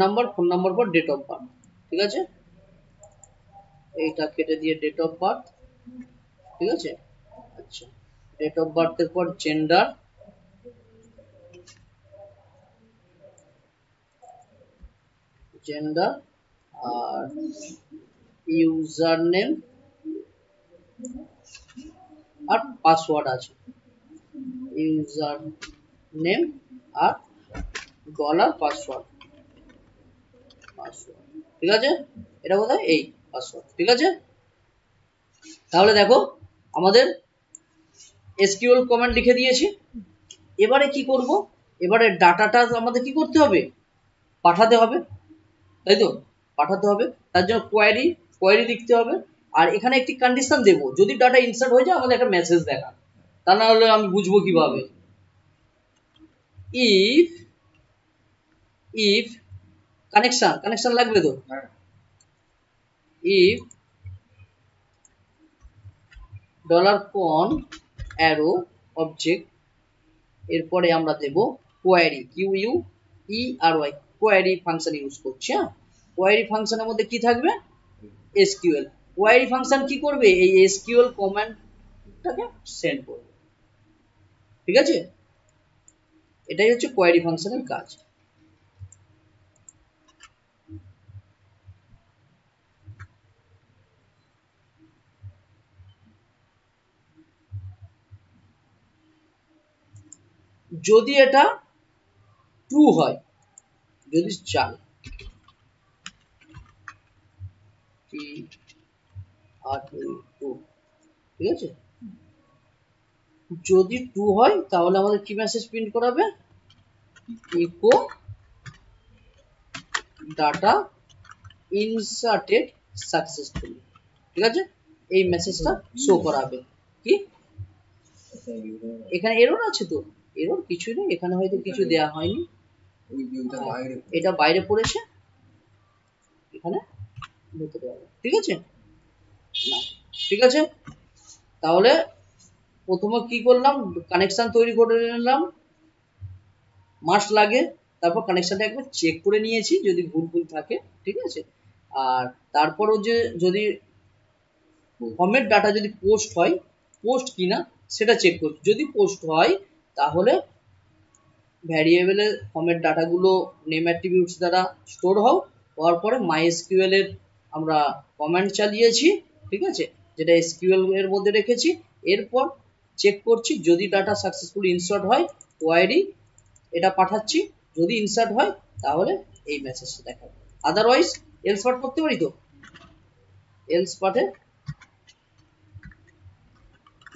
Speaker 1: নাম্বার পর ডেট অফ বার্থ, ঠিক আছে, এইটা কেটে দিয়ে ডেট অফ বার্থ, ঠিক আছে। আচ্ছা, ডেট অফ বার্থের পর জেন্ডার, আর ইউজার নেম আর পাসওয়ার্ড আছে, ইউজার নেম আর $পাসওয়ার্ড, ঠিক আছে, এটা কোথায়, এই পাসওয়ার্ড, ঠিক আছে। তাহলে দেখো আমাদের এসকিউএল কমান্ড লিখে দিয়েছি। এবারে কি করব, এবারে ডাটাটা আমাদের কি করতে হবে, পাঠাতে হবে, তাই তো, পাঠাতে হবে। তার জন্য কোয়ারি লিখতে হবে, আর এখানে একটি কন্ডিশন দেব, যদি ডাটা ইনসার্ট হয়ে যায় আমাদের একটা মেসেজ দেখা, তা না হলে আমি বুঝবো কিভাবে। ইফ কানেকশন লাগবে তো, ইফ $con arrow অবজেক্ট, এরপরে আমরা দেব query, QUERY, query function use করছি। হ্যাঁ, কোয়ারি ফাংশনের মধ্যে কি থাকবে, এসকিউএল। কোয়ারি ফাংশন কি করবে, এই এসকিউএল কমান্ডটাকে সেন্ড করবে, ঠিক আছে, এটাই হচ্ছে কোয়ারি ফাংশনের কাজ। যদি এটা ট্রু হয়, যদি চাল, ঠিক আছে, যদি ট্রু হয় তাহলে আমাদের কি মেসেজ প্রিন্ট করাবে, ইকো ডাটা ইনসার্টেড সাকসেসফুলি, ঠিক আছে, এই মেসেজটা শো করাবে। কি এখানে এরর আছে তো, এরর কিছু নেই, এখানে হয়তো কিছু দেয়া হয়নি, এটা বাইরে পড়েছে, এখানে ভেতরে হবে, ঠিক আছে না, ঠিক আছে। তাহলে প্রথমে কি করলাম, কানেকশন তৈরি করে নিলাম, মাস্ট লাগে, তারপর কানেকশনটা একবার চেক করে নিয়েছি যদি ভুল থাকে, ঠিক আছে। আর তারপরও যে যদি ফর্মেট ডাটা যদি পোস্ট হয়, পোস্ট কিনা সেটা চেক করছি, যদি পোস্ট হয় তাহলে ভ্যারিয়েবলের ফর্মেট ডাটাগুলো নেম অ্যাট্রিবিউটস দ্বারা স্টোর হওয়ার পরে মাইএসকিউএল এর আমরা কমান্ড চালিয়েছি, ঠিক আছে, যেটা এসকিউএল এর মধ্যে রেখেছি। এরপর চেক করছি যদি ডাটা সাকসেসফুলি ইনসার্ট হয়, কোয়ারি এটা পাঠাচ্ছি, যদি ইনসার্ট হয় তাহলে এই মেসেজটা দেখাবে, আদারওয়াইজ এলস পার্ট করতে পারি তো, এলস পার্টে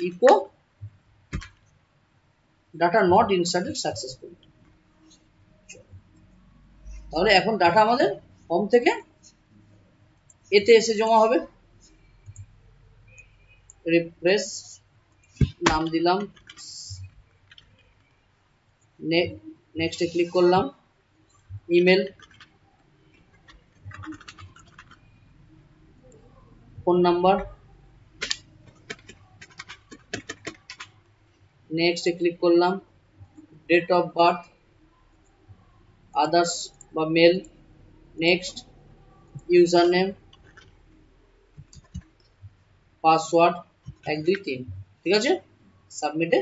Speaker 1: echo data not inserted successfully. তাহলে এখন ডাটা আমাদের ফর্ম থেকে এতে এসে জমা হবে, রিফ্রেশ, নাম দিলাম, নেক্সটে ক্লিক করলাম, ইমেল, ফোন নাম্বার, নেক্সটে ক্লিক করলাম, ডেট অফ বার্থ, আদার্স বা male, next, user name, password 1 2 3, ঠিক আছে, সাবমিটে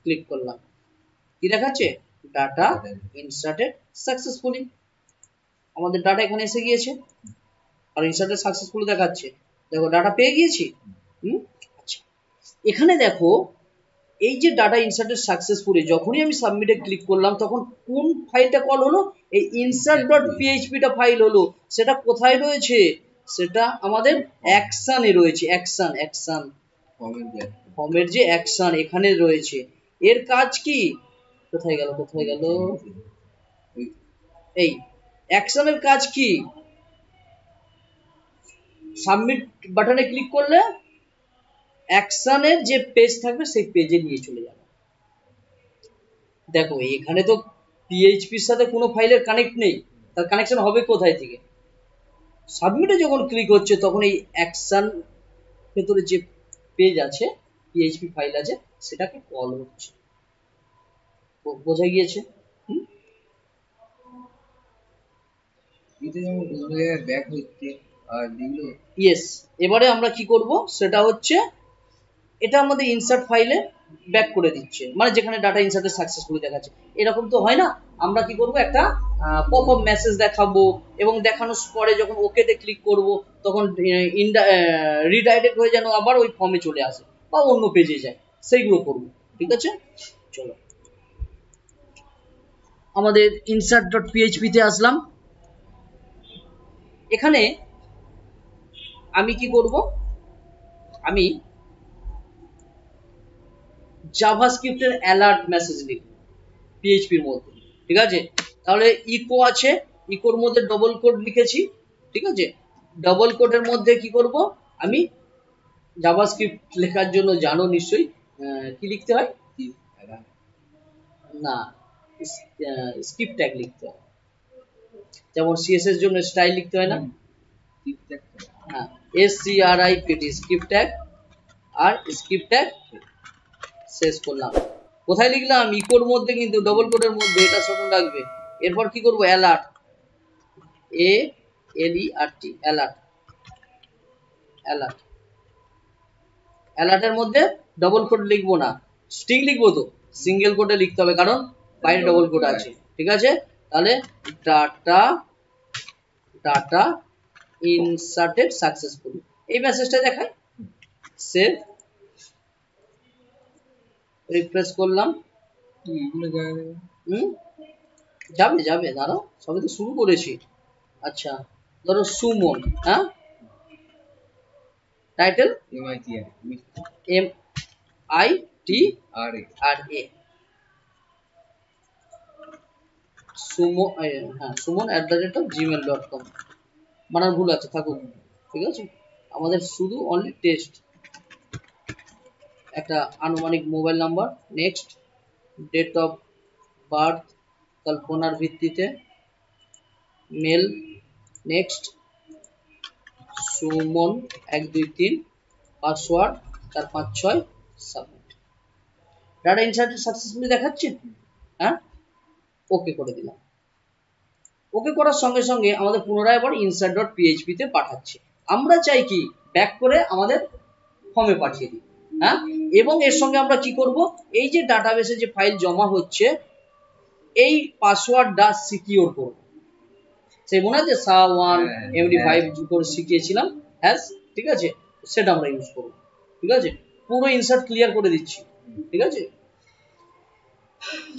Speaker 1: ক্লিক করলাম, কি দেখাচ্ছে, ডাটা ইনসার্টেড সাকসেসফুলি, আমাদের ডাটা এখানে এসে গিয়েছে আর ইনসার্টেড সাকসেসফুলি দেখাচ্ছে, দেখো ডাটা পেয়ে গিয়েছি। আচ্ছা, এখানে দেখো এই যে ডাটা ইনসার্টেড সাকসেসফুলি, যখনই আমি সাবমিটে ক্লিক করলাম তখন কোন ফাইলটা কল হলো, এই insert.phpটা ফাইল হলো, সেটা কোথায় রয়েছে, সেটা আমাদের অ্যাকশনে রয়েছে, অ্যাকশন ফর্মের যে অ্যাকশন এখানে রয়েছে। এর কাজ কি, কোথায় গেল, এই অ্যাকশনের কাজ কি, সাবমিট বাটনে ক্লিক করলে অ্যাকশনের যে পেজ থাকবে সেই পেজে নিয়ে চলে যাবে। দেখো এখানে তো পিএইচপির সাথে কোনো ফাইলের কানেক্ট নেই, তার কানেকশন হবে কোথায় থেকে? সাবমিটে যখন ক্লিক হচ্ছে তখন এই অ্যাকশন ভেতরে যে পেজ আছে, পিএইচপি ফাইল আছে, সেটাকে কল হচ্ছে। বোঝা গিয়েছে?
Speaker 2: এটা যেমন কোনো জায়গায় ব্যাক হচ্ছে আর যেগুলো
Speaker 1: ইয়েস, এবারে আমরা কি করব সেটা হচ্ছে এটা আমাদের ইনসার্ট ফাইলে ব্যাক করে দিচ্ছে, মানে যেখানে ডাটা ইনসার্টেড সাকসেসফুলি দেখাচ্ছে। এরকম তো হয় না, আমরা কি করব একটা পপ আপ মেসেজ দেখাবো এবং দেখানোর পরে যখন ওকেতে ক্লিক করব তখন রিডাইরেক্ট হয়ে যেন আবার ওই ফর্মে চলে আসে বা অন্য পেজে যায়, সেইগুলো করব। ঠিক আছে, চলো আমাদের insert.php তে আসলাম। এখানে আমি কি করব, আমি জাভাস্ক্রিপ্টের অ্যালার্ট মেসেজ লিখব পিএইচপির মধ্যে। ঠিক আছে, তাহলে ইকো আছে, ইকোর মধ্যে ডবল কোড লিখেছি। ঠিক আছে, ডবল কোডের মধ্যে কি করব, আমি জাভাস্ক্রিপ্ট লেখার জন্য জানো নিশ্চয়ই কি লিখতে হয়? না, স্ক্রিপ্ট ট্যাগ লিখতে হয়। যেমন সিএসএস জন্য স্টাইল লিখতে হয় না? হ্যাঁ, SCRIPT স্ক্রিপ্ট ট্যাগ, আর স্ক্রিপ্ট ট্যাগ শেষ করলাম। কোথায় লিখলাম? ইকোর মধ্যে, কিন্তু ডবল কোডের মধ্যে, এটা স্মরণ রাখবে। এরপর কি করব, অ্যালার্ট, ALERT, অ্যালার্ট। অ্যালার্ট, অ্যালার্টের মধ্যে ডবল কোড লিখবো না, স্ট্রিং লিখবো তো, সিঙ্গেল কোডে লিখতে হবে কারণ বাইরে ডবল কোড আছে। ঠিক আছে, তাহলে ডাটা ইনসার্টেড সাকসেসফুলি, এই মেসেজটা দেখায়। সেভ, রিফ্রেশ করলাম। যাবে যাবে, দাঁড়াও, সবে তো শুরু করেছি। আচ্ছা, ধরো সুমন, হ্যাঁ, টাইটেল MITRA, সুমন, হ্যাঁ, suman@gmail.com, বানান ভুল আছে, থাকুক। ঠিক আছে, আমাদের শুধু অনলি টেস্ট, একটা আনুমানিক mobile number, next, date of birth কল্পনার ভিত্তিতে, male, next, Suman 123, password 456, submit. Data inserted successfully দেখাচ্ছে, হ্যাঁ, ওকে করে দিলাম। ওকে করার সঙ্গে সঙ্গে আমাদের পুনরায় আবার insert.php তে পাঠাচ্ছে। আমরা চাই কি ব্যাক করে আমাদের ফর্মে পাঠিয়ে দিই, হ্যাঁ, এবং এর সঙ্গে আমরা কি করব, এই যে ডাটাবেসে যে ফাইল জমা হচ্ছে এই পাসওয়ার্ডটা সিকিউর করব। সেই মনে আছে SHA-1 MD5 করে শিখিয়েছিলাম, হ্যাঁ, ঠিক আছে, সেটা আমরা ইউজ করব। ঠিক আছে, পুরো ইনসার্ট ক্লিয়ার করে দিচ্ছি। ঠিক আছে,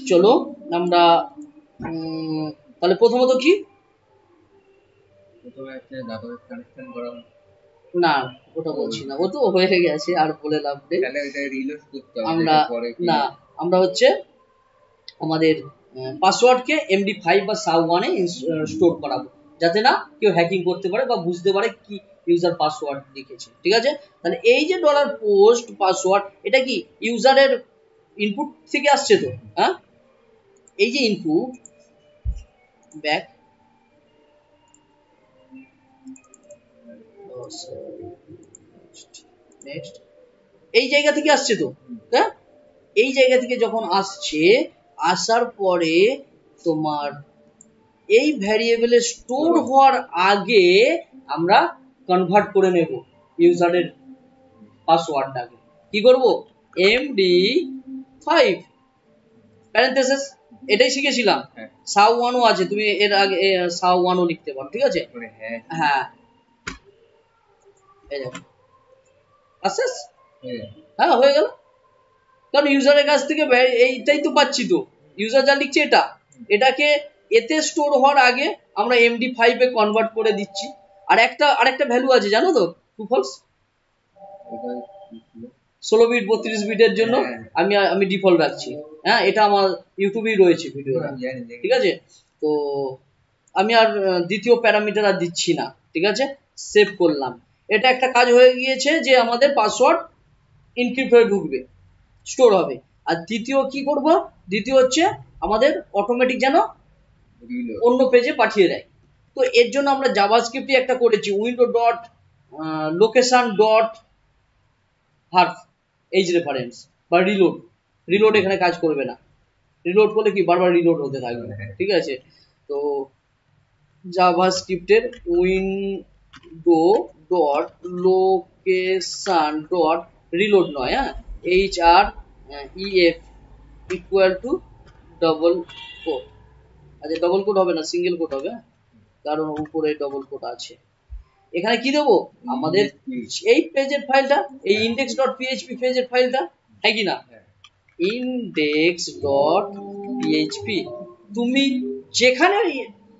Speaker 1: চলো আমরা তাহলে প্রথমত কি, না ওটা বলছি না, ও তো হয়ে গেছে, আর বলে লাভ নেই। আমরা না, আমরা হচ্ছে আমাদের পাসওয়ার্ডকে MD5 বা SHA-1 এ স্টোর করাবো, যাতে না কেউ হ্যাকিং করতে পারে বা বুঝতে পারে কি ইউজার পাসওয়ার্ড লিখেছে। ঠিক আছে, তাহলে এই যে $পোস্ট পাসওয়ার্ড, এটা কি ইউজারের ইনপুট থেকে আসছে তো, হ্যাঁ, এই যে ইনপুট, ব্যাক, নেক্সট, এই জায়গা থেকে আসছে তো, হ্যাঁ, এই জায়গা থেকে যখন আসছে, আসার পরে তোমার এই ভ্যারিয়েবলে স্টোর হওয়ার আগে আমরা কনভার্ট করে নেব ইউজারের পাসওয়ার্ডটাকে। কি করব, MD5 প্যারেন্থেসিস, এটাই শিখেছিলাম। SHA-1 ও আছে, তুমি এর আগে SHA-1 ও লিখতে পারো। ঠিক আছে, হ্যাঁ, এই দেখো আসেস, হ্যাঁ, হয়ে গেল। কারণ ইউজারের কাছ থেকে এইটাই তো পাচ্ছি, তো ইউজার যা লিখছে এটাকে এতে স্টোর হওয়ার আগে আমরা MD5 এ কনভার্ট করে দিচ্ছি। আর আরেকটা ভ্যালু আছে জানো তো, ট্রু ফলস, 16 বিট 32 বিটের জন্য আমি ডিফল্ট রাখছি। হ্যাঁ, এটা আমার ইউটিউবেই রয়েছে ভিডিও। ঠিক আছে, তো আমি আর দ্বিতীয় প্যারামিটার আর দিচ্ছি না। ঠিক আছে, সেভ করলাম। এটা একটা কাজ হয়ে গিয়েছে যে আমাদের পাসওয়ার্ড ইনক্রিপ্ট হয়ে ঢুকবে, স্টোর হবে। আর দ্বিতীয় কি করব, দ্বিতীয় হচ্ছে আমাদের অটোমেটিক যেন
Speaker 2: reload।
Speaker 1: অন্য পেজে পাঠিয়ে দেয়। তো এর জন্য আমরা জাভাস্ক্রিপ্টে একটা করেছি window dot location dot href as reference বা রিলোড। রিলোড এখানে কাজ করবে না, রিলোড করলে কি বারবার রিলোড হতে থাকবে, ঠিক আছে। তো জাভাস্ক্রিপ্টের window dot location dot reload নয়, হ্যাঁ, HREF equal to double quote. আচ্ছা ডবল কোট হবে না, সিঙ্গেল কোট হবে, কারণ উপরে ডবল কোট আছে। এখানে কি দেবো, আমাদের এই পেজের ফাইলটা, এই ইন্ডেক্স ডট পিএইচপি পেজের ফাইলটা, হ্যাঁ কি না, ইন্ডেক্স ডট পিএইচপি তুমি যেখানে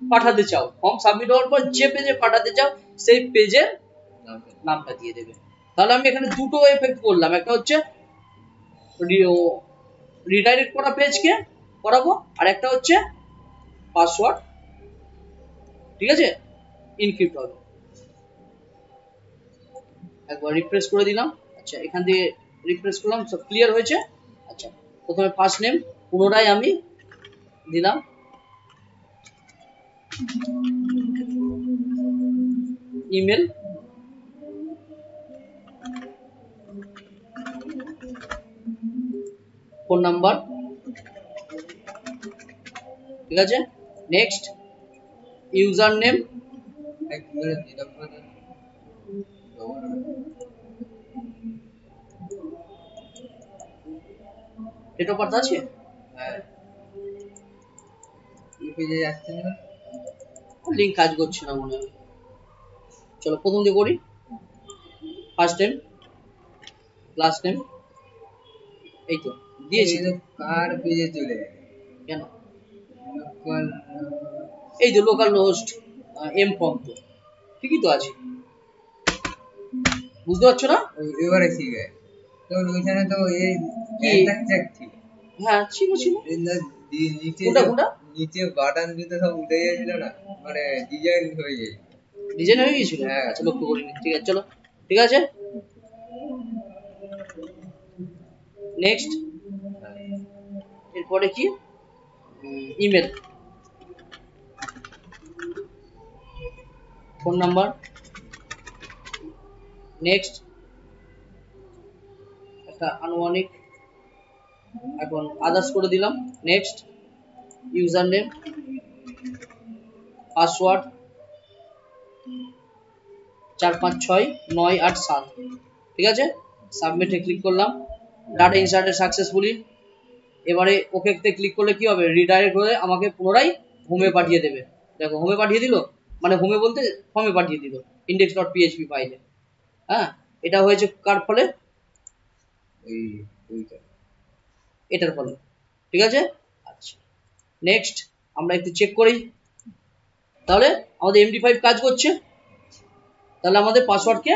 Speaker 1: পাঠাতে চাও, ফর্ম সাবমিট হওয়ার পর যে পেজে পাঠাতে চাও সেই পেজের নামটা দিয়ে দেবে। তাহলে আমি এখানে দুটো এফেক্ট করলাম, একটা হচ্ছে রিডাইরেক্ট করা পেজকে করাবো, আর একটা হচ্ছে পাসওয়ার্ড, ঠিক আছে, ইনক্রিপ্ট হবে। একবার রিফ্রেশ করে দিলাম, আচ্ছা এখান থেকে রিফ্রেশ করলাম, সব ক্লিয়ার হয়েছে। আচ্ছা প্রথমে ফার্স্ট নেম পুনরায় আমি দিলাম ইমেল, ফোন নাম্বার, ঠিক আছে। Next user name, date of birth আছে, লিঙ্ক কাজ করছে না মনে হয়। চলো প্রথম দিয়ে করি, ফার্স্ট নেম, লাস্ট নেম, এই তো দিয়েছি।
Speaker 2: কার পেজে চলে গেছে
Speaker 1: কেন,
Speaker 2: লোকাল,
Speaker 1: এই যে লোকাল হোস্ট এম ফর্ম তো ঠিকই তো আছে, বুঝতে পারছো না?
Speaker 2: এবারে ঠিক আছে। তো ওইখানে তো এই
Speaker 1: কি?
Speaker 2: চেক ছিল,
Speaker 1: হ্যাঁ ছিল ছিল,
Speaker 2: নিচে
Speaker 1: কোনটা কোনটা
Speaker 2: নিচে বাটন দিতে সব উঠে গেছিল না, মানে ডিজাইন হয়ে গেছে,
Speaker 1: ডিজাইন হয়ে গেছিল।
Speaker 2: হ্যাঁ।
Speaker 1: আচ্ছা লক্ষ্য করিনি, ঠিক আছে চলো, ঠিক আছে। নেক্সট এরপরে কি, ইমেল, ফোন নাম্বার, নেক্সট একটা আনুমানিক, এখন আদার্স করে দিলাম। নেক্সট ইউজার নেম, পাসওয়ার্ড 45697, ঠিক আছে। সাবমিটে ক্লিক করলাম, ডাটা ইনসার্টেড সাকসেসফুলি। এবারে ওকেতে ক্লিক করলে কি হবে, রিডাইরেক্ট হয়ে আমাকে পুনরায় হোমে পাঠিয়ে দেবে। দেখো হোমে পাঠিয়ে দিল, মানে হোমে বলতে ফর্মে পাঠিয়ে দিল ইন্ডেক্স ডট পিএইচপি ফাইলে। হ্যাঁ এটা হয়েছে কার ফলে, এটার ফলে, ঠিক আছে। আচ্ছা নেক্সট আমরা একটু চেক করি, তাহলে আমাদের MD5 কাজ করছে, তাহলে আমাদের পাসওয়ার্ডকে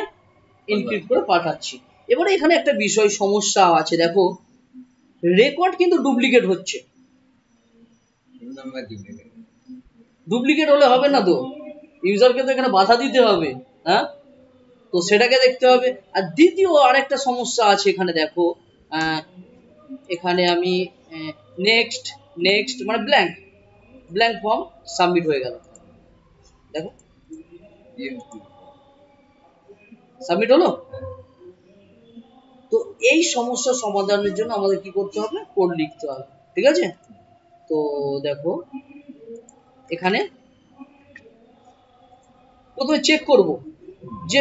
Speaker 1: ইনক্রিপ্ট করে পাঠাচ্ছি। এবারে এখানে একটা বিষয় সমস্যা আছে, দেখো রেকর্ড কিন্তু ডুপ্লিকেট হচ্ছে। ডুপ্লিকেট হলে হবে না তো, ইউজারকে তো এখানে বাধা দিতে হবে, হ্যাঁ, তো সেটাকে দেখতে হবে। আর দ্বিতীয় আরেকটা সমস্যা আছে এখানে, দেখো এখানে আমি নেক্সট নেক্সট মানে ব্ল্যাঙ্ক ব্ল্যাঙ্ক ফর্ম সাবমিট হয়ে গেল, দেখো সাবমিট হলো। তো এই সমস্যা সমাধানের জন্য আমাদের কি করতে হবে, কোড লিখতে হবে, ঠিক আছে। তো দেখো এখানে প্রথমে চেক করব যে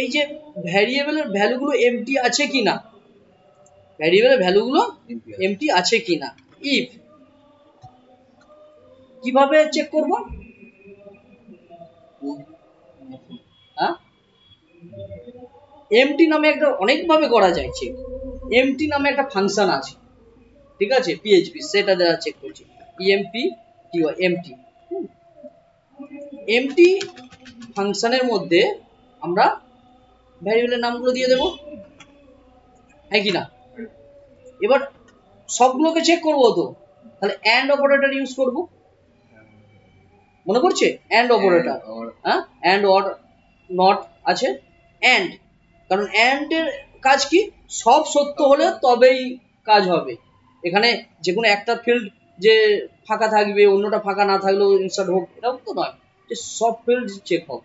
Speaker 1: এই যে ভ্যারিয়েবলের ভ্যালুগুলো এমটি আছে কিনা, ভ্যারিয়েবলের ভ্যালুগুলো এমটি আছে কিনা। ইফ কিভাবে চেক করব, হ্যাঁ এমটি নামে একটা, অনেকভাবে করা যায় চেক। এমটি নামে একটা ফাংশন আছে, ঠিক আছে, পিএইচপি, সেটা দ্বারা চেক করছি। ইএমপি কি হয়, এমটি। এমটি ফাংশনের মধ্যে আমরা ভ্যারিয়েবলের নামগুলো দিয়ে দেব, হ্যাঁ কি না। এবার সবগুলোকে চেক করব, তো তাহলে এন্ড অপারেটর ইউজ করব, মনে পড়ছে এন্ড অপারেটর, হ্যাঁ এন্ড অর নট আছে, এন্ড, কারণ এন্ড এর কাজ কি, সব সত্য হলে তবেই কাজ হবে। এখানে যে কোনো একটা ফিল্ড যে ফাঁকা থাকবে, অন্যটা ফাঁকা না থাকলেও ইনসার্ট হোক, এরকম তো নয় যে সব ফিল্ড চেক হোক।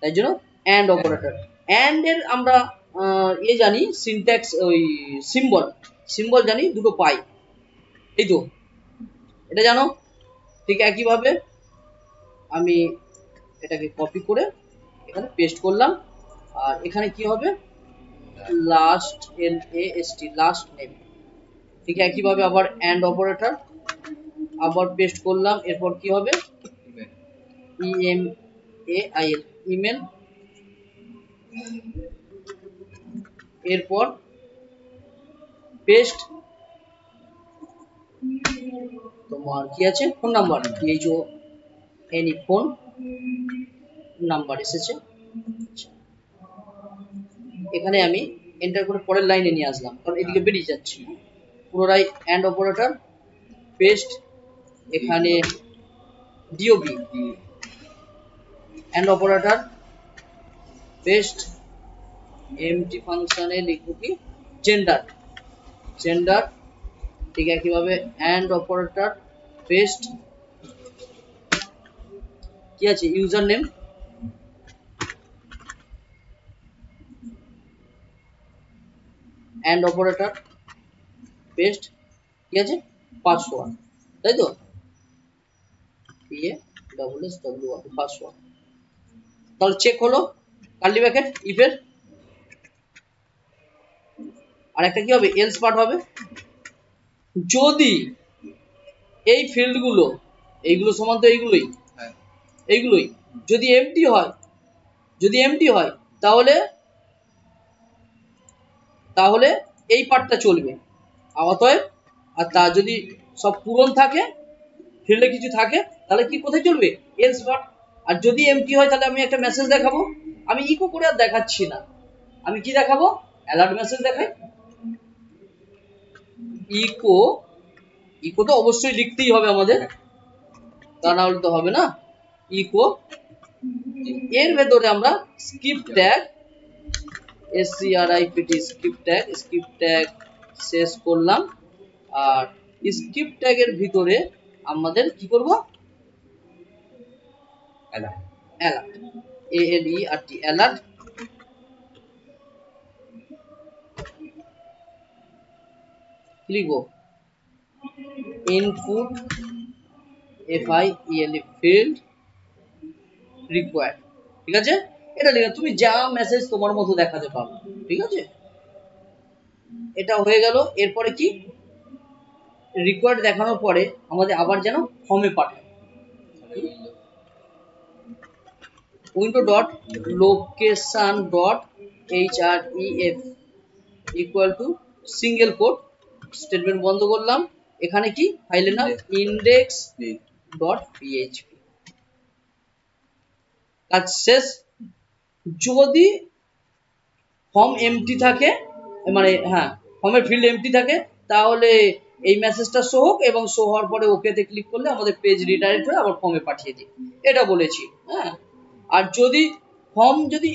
Speaker 1: তাই জন্য অ্যান্ড অপারেটর। অ্যান্ড এর আমরা জানি সিনট্যাক্স, ওই সিম্বল জানি দুটো পাই, এই তো এটা জানো। ঠিক একইভাবে আমি এটাকে কপি করে এখানে পেস্ট করলাম, আর এখানে কি হবে, লাস্ট LAST, লাস্ট নেম। ঠিক একইভাবে আবার অ্যান্ড অপারেটর, আবার পেস্ট করলাম, এরপর কি হবে, EMAIL, ইমেল। এরপর পেস্ট, তোমার কি আছে, phone number, THONE, phone number এসেছে। এখানে আমি এন্টার করে পরের লাইনে নিয়ে আসলাম, কারণ এদিকে বেরিয়ে যাচ্ছে। পুনরায় অ্যান্ড অপারেটর, পেস্ট, এখানে DOB, and operator, paste, empty ফাংশনে লিখব কি, জেন্ডার। ঠিক একইভাবে অ্যান্ড অপারেটর, পেস্ট, কি আছে, user name, and operator, paste, কি আছে, পাসওয়ার্ড, তাই তো, PASSWORD, পাসওয়ার্ড। তাহলে চেক হলো কার্লি ব্র্যাকেট ইফের। আর একটা কি হবে, এলস পার্ট হবে, যদি এই ফিল্ডগুলো, এইগুলো সমান তো এইগুলোই যদি এমটি হয়, তাহলে এই পার্টটা চলবে, অতএব। আর তা যদি সব পূরণ থাকে, ফিল্ডে কিছু থাকে, তাহলে কি কোথায় চলবে, এলস পার্ট। আর যদি এমটি হয়, তাহলে আমি একটা মেসেজ দেখাবো। আমি ইকো করে আর দেখাচ্ছি না, আমি কি দেখাবো, অ্যালার্ট মেসেজ দেখাই। ইকো তো অবশ্যই লিখতেই হবে আমাদের, তা না হলে তো হবে না। ইকো, এর ভেতরে আমরা স্কিপ ট্যাগ, স্কিপ ট্যাগ শেষ করলাম। আর স্কিপ ট্যাগের ভিতরে আমাদের কি করব, অ্যালার্ট, ALERT, অ্যালার্ট। লিখবো ইনপুট FIELD ফিল্ড রিকোয়ার্ড, ঠিক আছে। এটা লিখে তুমি যা মেসেজ তোমার মতো দেখাতে পারো, ঠিক আছে। এটা হয়ে গেল। এরপরে কি, রিকোয়ার্ড দেখানোর পরে আমাদের আবার যেন ফর্মে পাঠায়, window dot location dot href equal to single quote, statement বন্ধ করলাম। এখানে কি ফাইলের নাম ইন্ডেক্স ডট php, কাজ শেষ। যদি ফর্ম এমটি থাকে, মানে হ্যাঁ ফর্মের ফিল্ড এমটি থাকে, তাহলে এই মেসেজটা শো হোক, এবং শো হওয়ার পরে ওকেতে ক্লিক করলে আমাদের পেজ রিডাইরেক্ট হয়ে আবার ফর্মে পাঠিয়ে দিই, এটা বলেছি। হ্যাঁ, আর যদি ফর্ম যদি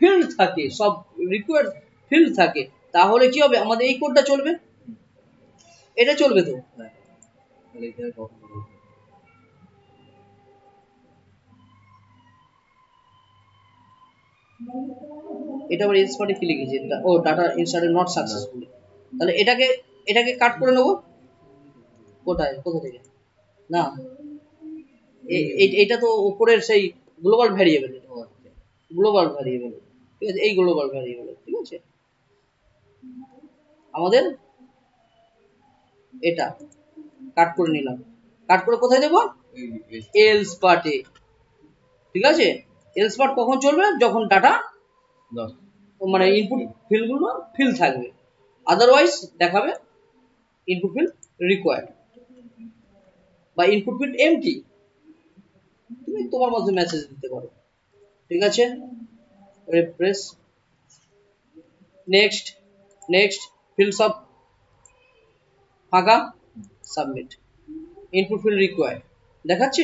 Speaker 1: ফিল্ড থাকে, সব রিকোয়ার্ড ফিল্ড থাকে, তাহলে কি হবে, আমাদের এই কোডটা চলবে, এটা চলবে তো। এটা আবার এলস পার্টে কি লিখেছি, ও ডাটা ইনসার্টেড নট সাকসেসফুলি। তাহলে এটাকে কাট করে নেব, কোথা থেকে, না এটা তো উপরের সেই গ্লোবাল ভ্যারিয়েবল, ঠিক আছে, এই গ্লোবাল ভ্যারিয়েবল, ঠিক আছে। আমাদের এটা কাট করে নিলাম, কাট করে কোথায় দেব, এলস পার্টে, ঠিক আছে। এলস পার্ট কখন চলবে, যখন ডাটা, মানে ইনপুট ফিল্ডগুলো ফিল থাকবে, আদারওয়াইজ দেখাবে ইনপুট ফিল্ড রিকোয়ার্ড বা ইনপুট ফিল্ড এমটি। তুমি তোমার মধ্যে মেসেজ দিতে পারো, ঠিক আছে। রিফ্রেশ, নেক্সট, ফিল্ড সব ফাঁকা, সাবমিট, ইনপুট ফিল্ড রিকোয়ার্ড দেখাচ্ছে,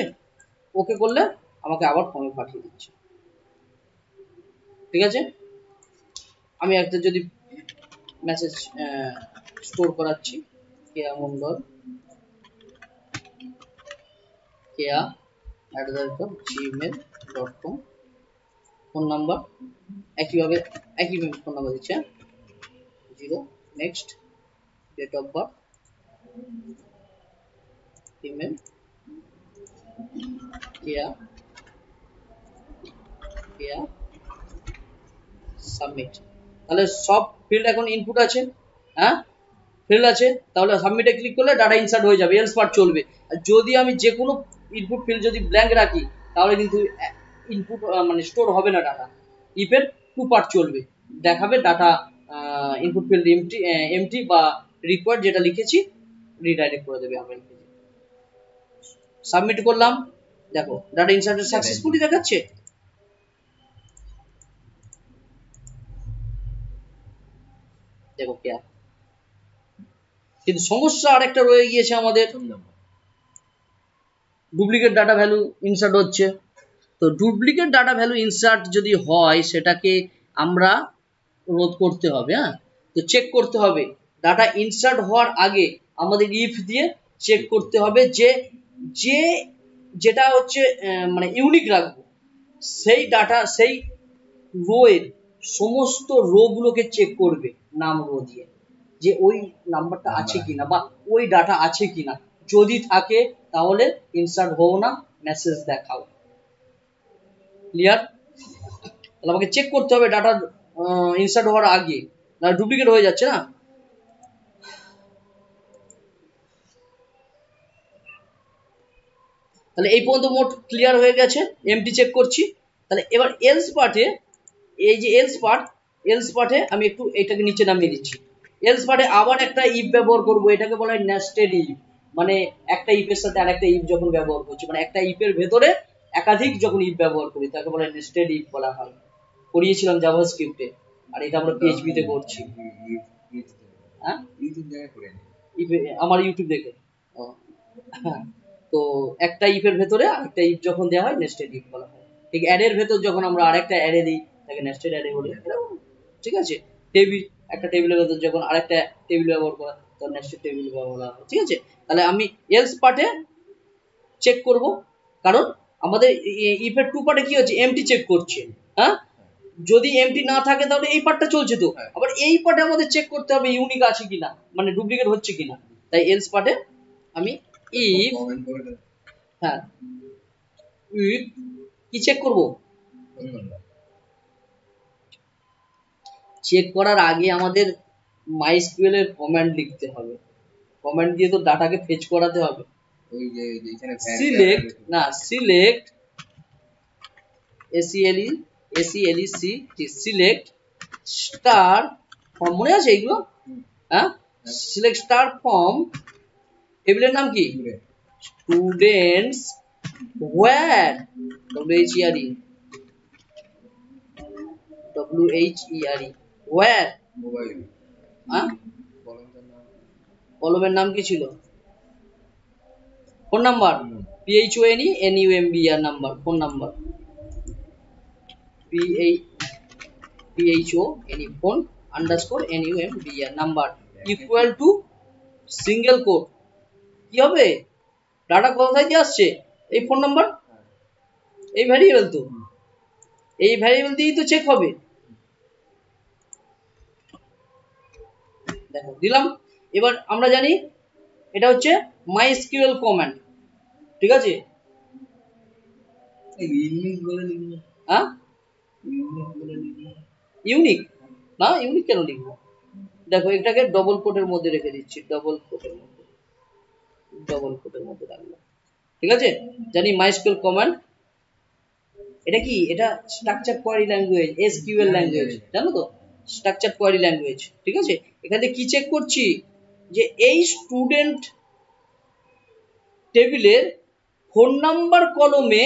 Speaker 1: ওকে করলে আমাকে আবার ফর্মে পাঠিয়ে দিচ্ছে, ঠিক আছে। আমি একটা যদি মেসেজ স্টোর করাচ্ছি, কেয়া মন্ডল kea@gmail.com। ফোন নাম্বার একইভাবে একই ফোন নাম্বার দিচ্ছে 0। Next, date of birth, email, কেয়া সাবমিট। তাহলে সব ফিল্ড এখন ইনপুট আছে, হ্যাঁ ফিল্ড আছে, তাহলে সাবমিটে ক্লিক করলে ডাটা ইনসার্ট হয়ে যাবে, এলস পার্ট চলবে। আর যদি আমি যে কোনো ইনপুট ফিল্ড যদি ব্ল্যাঙ্ক রাখি তাহলে কিন্তু ইনপুট মানে স্টোর হবে না ডাটা। ইফের 2 পার্ট চলবে, দেখাবে ডাটা ইনপুট ফিল্ড এমটি বা রিকোয়ার্ড যেটা লিখেছি রিডাইরেক্ট করে দেবে। আমরা সাবমিট করলাম, দেখো ডাটা ইনসার্টেড সাকসেসফুলি দেখাচ্ছে। দেখো কেয়া, কিন্তু সমস্যা আরেকটা রয়ে গিয়েছে আমাদের, ডুপ্লিকেট ডাটা ভ্যালু ইনসার্ট হচ্ছে। তো ডুপ্লিকেট ডাটা ভ্যালু ইনসার্ট যদি হয় সেটাকে আমরা রোধ করতে হবে। হ্যাঁ, তো চেক করতে হবে ডাটা ইনসার্ট হওয়ার আগে আমাদের ইফ দিয়ে চেক করতে হবে যে যে যেটা হচ্ছে মানে ইউনিক রাখবো সেই ডাটা সেই রো এর সমস্ত রো গুলোকে চেক করবে নাম রো দিয়ে, যে ওই নাম্বারটা আছে কিনা বা ওই ডাটা আছে কিনা। যদি থাকে তাহলে ইনসার্ট হও না, মেসেজ দেখাও। ক্লিয়ার? তাহলে আমাকে চেক করতে হবে ডাটা ইনসার্ট হওয়ার আগে, না ডুপ্লিকেট হয়ে যাচ্ছে না। তাহলে এই পর্যন্ত মোট ক্লিয়ার হয়ে গেছে, এমটি চেক করছি। তাহলে এবার এলস পার্টে, এই যে এলস পার্টে আমি একটু এটাকে নিচে নামিয়ে দিচ্ছি। এলস পার্টে আবার একটা ইফ ব্যবহার করব, এটাকে বলা হয় নেস্টেড ইফ। মানে একটা ইফের সাথে আরেকটা ইফ যখন ব্যবহার করছি, মানে একটা ইফের ভেতরে একাধিক যখন ইফ ব্যবহার করি তাকে বলা হয় নেস্টেড ইফ বলা হয়। পড়িয়েছিলাম জাভাস্ক্রিপ্টে, আর এটা আমরা পিএইচপি তে করছি। হ্যাঁ, আমার ইউটিউব দেখে। হ্যাঁ, তো একটা ইফের ভেতরে আরেকটা ইফ যখন দেওয়া হয় নেস্টেড ইফ বলা হয়। ঠিক অ্যারের ভেতর যখন আমরা আরেকটা অ্যারে দিই তাকে নেস্টেড অ্যারে বলি। ঠিক আছে, টেবিল, একটা টেবিলের ভেতর যখন আরেকটা টেবিল ব্যবহার করা তখন নেস্টেড টেবিল বলা হয়। ঠিক আছে, তাহলে আমি এলস পার্টে চেক করব, কারণ আমাদের ইফের 2 পার্টে কি হচ্ছে, এমটি চেক করছে। হ্যাঁ, যদি এমটি না থাকে তাহলে এই পার্টটা চলছে, তো আবার এই পার্টে আমাদের চেক করতে হবে ইউনিক আছে কিনা, মানে ডুপ্লিকেট হচ্ছে কিনা। তাই এলস পার্টে আমি ইফ, হ্যাঁ ইফ কি চেক করব, চেক করার আগে আমাদের মাইস্কুয়েল এর কমান্ড লিখতে হবে। কমান্ড দিয়ে তো ডাটাকে ফেচ করাতে হবে।
Speaker 2: ওই যে এখানে
Speaker 1: সিলেক্ট, না সিলেক্ট সিলেক্ট স্টার ফর্ম, মনে আছে এগুলো? হ্যাঁ, সিলেক্ট স্টার ফর্ম, টেবিলের নাম কি স্টুডেন্টস হোয়ার, WHERE হোয়ার, হ্যাঁ কলমের নাম কি ছিল, phone number, PHONENUMBR number, phone number PHONE phone underscore NUMBR number equal to single quote. কি হবে, ডাটা কোথায় দিয়ে আসছে, এই ফোন নাম্বার, এই ভ্যারিয়েবল, তো এই ভ্যারিয়েবল দিয়েই তো চেক হবে। দেখো দিলাম। এবার আমরা জানি এটা হচ্ছে মাইস্কুয়েল কমান্ড। ঠিক আছে, হ্যাঁ ইউনিক না, ইউনিক কেন লিখবো, দেখো এটাকে ডবল কোটের মধ্যে রেখে দিচ্ছি, ডবল কোটের মধ্যে রাখলাম। ঠিক আছে, জানি মাইস্কুয়েল কমান্ড এটা কি, এটা structure query language, SQL language, জানো তো, স্ট্রাকচার কোয়ারি ল্যাঙ্গুয়েজ। ঠিক আছে, এখানে কি চেক করছি, যে এই স্টুডেন্ট টেবিলের ফোন নাম্বার কলমে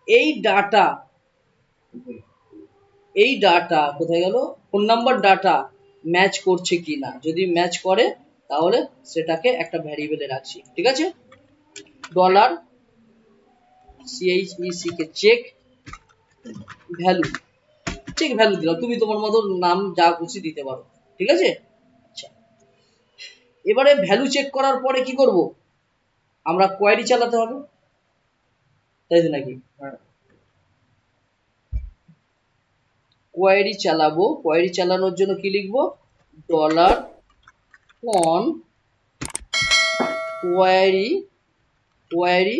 Speaker 1: এই ডাটা কোথায় গেল, ফোন নাম্বার ডাটা ম্যাচ করছে কিনা। যদি ম্যাচ করে তাহলে সেটাকে একটা ভ্যারিয়েবলে রাখছি। ঠিক আছে, $CHEC কে চেক ভ্যালু, চেক ভ্যালু দিলাম, তুমি তোমার মতো নাম যা খুশি দিতে পারো। ঠিক আছে, আচ্ছা এবারে ভ্যালু চেক করার পরে কি করব, আমরা কোয়ারি চালাতে হবে। তাই তো নাকি? কোয়ারি চালাবো, কোয়ারি চালানোর জন্য কি লিখবো? ডলার অন কোয়ারি, কোয়ারি,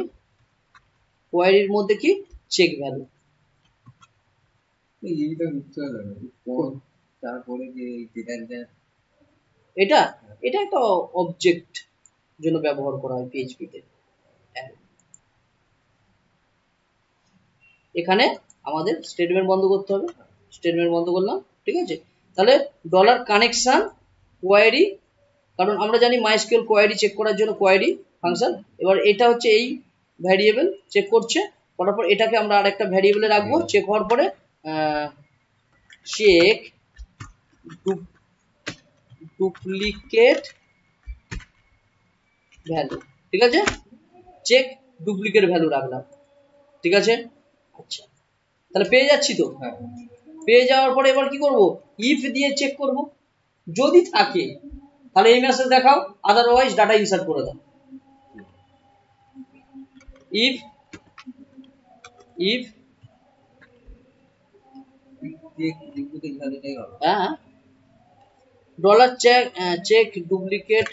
Speaker 1: কোয়ারির মধ্যে কি চেক ভ্যালু।
Speaker 2: এইটা বুঝতে হবে কোন, তারপরে যে
Speaker 1: এটা এটা একটা অবজেক্ট জন্য ব্যবহার করা হয় পিএইচপি তে। এখানে আমাদের স্টেটমেন্ট বন্ধ করতে হবে, স্টেটমেন্ট বন্ধ করলাম, ঠিক আছে। তাহলে ডলার কানেকশন কোয়ারি, কারণ আমরা জানি মাইস্কুয়েল কোয়ারি চেক করার জন্য কোয়ারি ফাংশন। এবার এটা হচ্ছে এই ভ্যারিয়েবল চেক করছে, করার পর এটাকে আমরা আরেকটা ভ্যারিয়েবলে রাখবো, চেক হওয়ার পরে চেক ডুপ্লিকেট ভ্যালু, ঠিক আছে, চেক ডুপ্লিকেট ভ্যালু রাখলাম, ঠিক আছে। আচ্ছা, তাহলে পেয়ে যাচ্ছি তো? পেয়ে যাওয়ার পরে এবার কি করব? ইফ দিয়ে চেক করব, যদি থাকে তাহলে এই মেসেজ দেখাও, আদারওয়াইজ ডাটা ইনসার্ট করে দাও। ইফ ইফ হ্যাঁ, dollar check check duplicate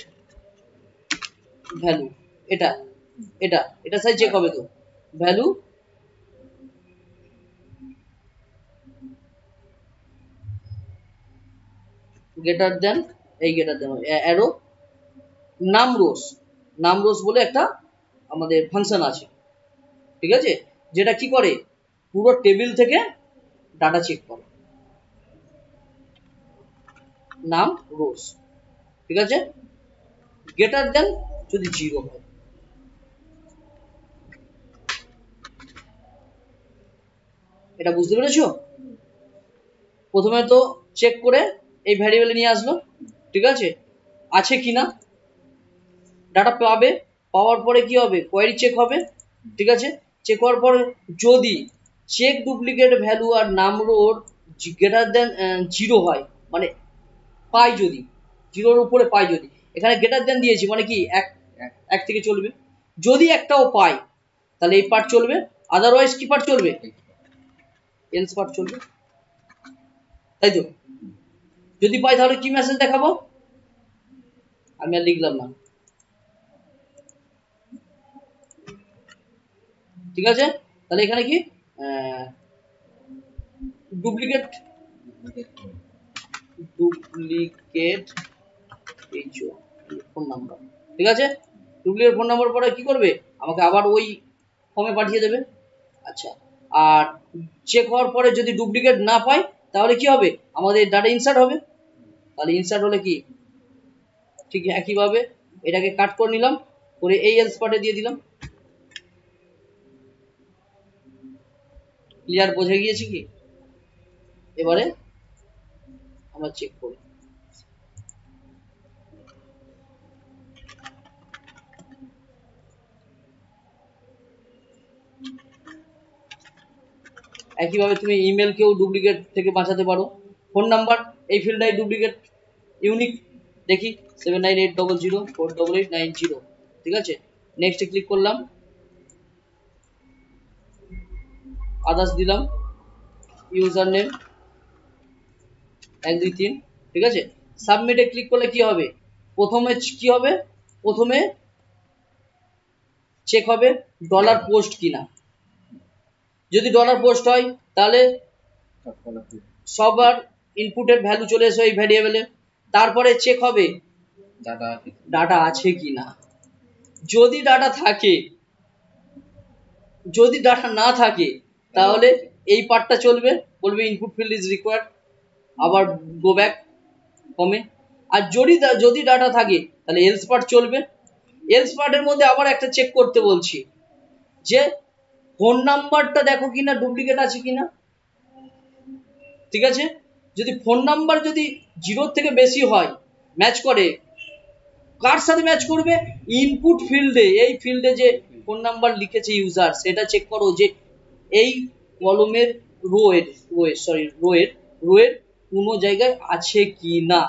Speaker 1: value, এটা এটা এটা সাই চেক হবে তো, ভ্যালু গ্রেটার দেন, এই গ্রেটার দেন অ্যারো নাম রোস, নাম রোস বলে একটা আমাদের ফাংশন আছে, ঠিক আছে, যেটা কি করে পুরো টেবিল থেকে ডাটা চেক করে, নাম রোস, ঠিক আছে। গ্রেটার দেন যদি 0 হয়, এটা বুঝতে পেরেছো? প্রথমে তো চেক করে এই ভ্যারিয়েবলে নিয়ে আসলো, ঠিক আছে, আছে কিনা ডাটা পাবে, পাওয়ার পরে কি হবে? কোয়ারি চেক হবে, ঠিক আছে। চেক হওয়ার পরে যদি চেক ডুপ্লিকেট ভ্যালু আর নাম রোর গ্রেটার দেন 0 হয়, মানে পাই যদি 0-র উপরে পাই, যদি এখানে গ্রেটার দেন দিয়েছি মানে কি এক থেকে চলবে, যদি একটাও পাই তাহলে এই পার্ট চলবে, আদারওয়াইজ কি পার্ট চলবে? এলস পার্ট চলবে, তাই তো। যদি পাই তাহলে কি মেসেজ দেখাবো? আমি আর লিখলাম না, ঠিক আছে। তাহলে এখানে কি ডুপ্লিকেট ডুপ্লিকেট ফোন নাম্বার, ঠিক আছে। ডুপ্লিকেট ফোন নাম্বার পরে কি করবে? আমাকে আবার ওই ফর্মে পাঠিয়ে দেবে। আচ্ছা, আর চেক হওয়ার পরে যদি ডুপ্লিকেট না পাই তাহলে কি হবে? আমাদের ডাটা ইনসার্ট হবে। তাহলে ইনসার্ট হলে কি ঠিক একইভাবে এটাকে কাট করে নিলাম, করে এই এলস পার্টে দিয়ে দিলাম। ক্লিয়ার? বোঝা গিয়েছে কি? এবারে আমরা চেক করি, একইভাবে তুমি ইমেলকেও ডুপ্লিকেট থেকে বাঁচাতে পারো। ফোন নাম্বার এই ফিল্ডটাই ডুপ্লিকেট, ইউনিক দেখি 7980048890, ঠিক আছে। নেক্সটে ক্লিক করলাম, আদার্স দিলাম, ইউজার নেম 1 2 3, ঠিক আছে। সাবমিটে ক্লিক করলে কি হবে? প্রথমে কি হবে? প্রথমে চেক হবে ডলার পোস্ট কিনা, যদি ডলার পোস্ট হয় তাহলে সবার ইনপুটের ভ্যালু চলে এসে এই ভ্যারিয়েবলে, তারপরে চেক হবে ডাটা আছে কিনা, যদি ডাটা থাকে, যদি ডাটা না থাকে তাহলে এই পার্টটা চলবে, বলবে ইনপুট ফিল্ড ইজ রিকোয়ার্ড, আবার গো ব্যাক কমে। আর যদি ডাটা থাকে তাহলে এলস পার্ট চলবে। এলস পার্টের মধ্যে আবার একটা চেক করতে বলছি যে ফোন নাম্বারটা দেখো কিনা ডুপ্লিকেট আছে কিনা, ঠিক আছে। যদি ফোন নাম্বার যদি 0 থেকে বেশি হয়, ম্যাচ করে, কার সাথে ম্যাচ করবে? ইনপুট ফিল্ডে, এই ফিল্ডে যে ফোন নাম্বার লিখেছে ইউজার সেটা চেক করো যে এই কলমের রোয়ের কোনো জায়গায় আছে কি না।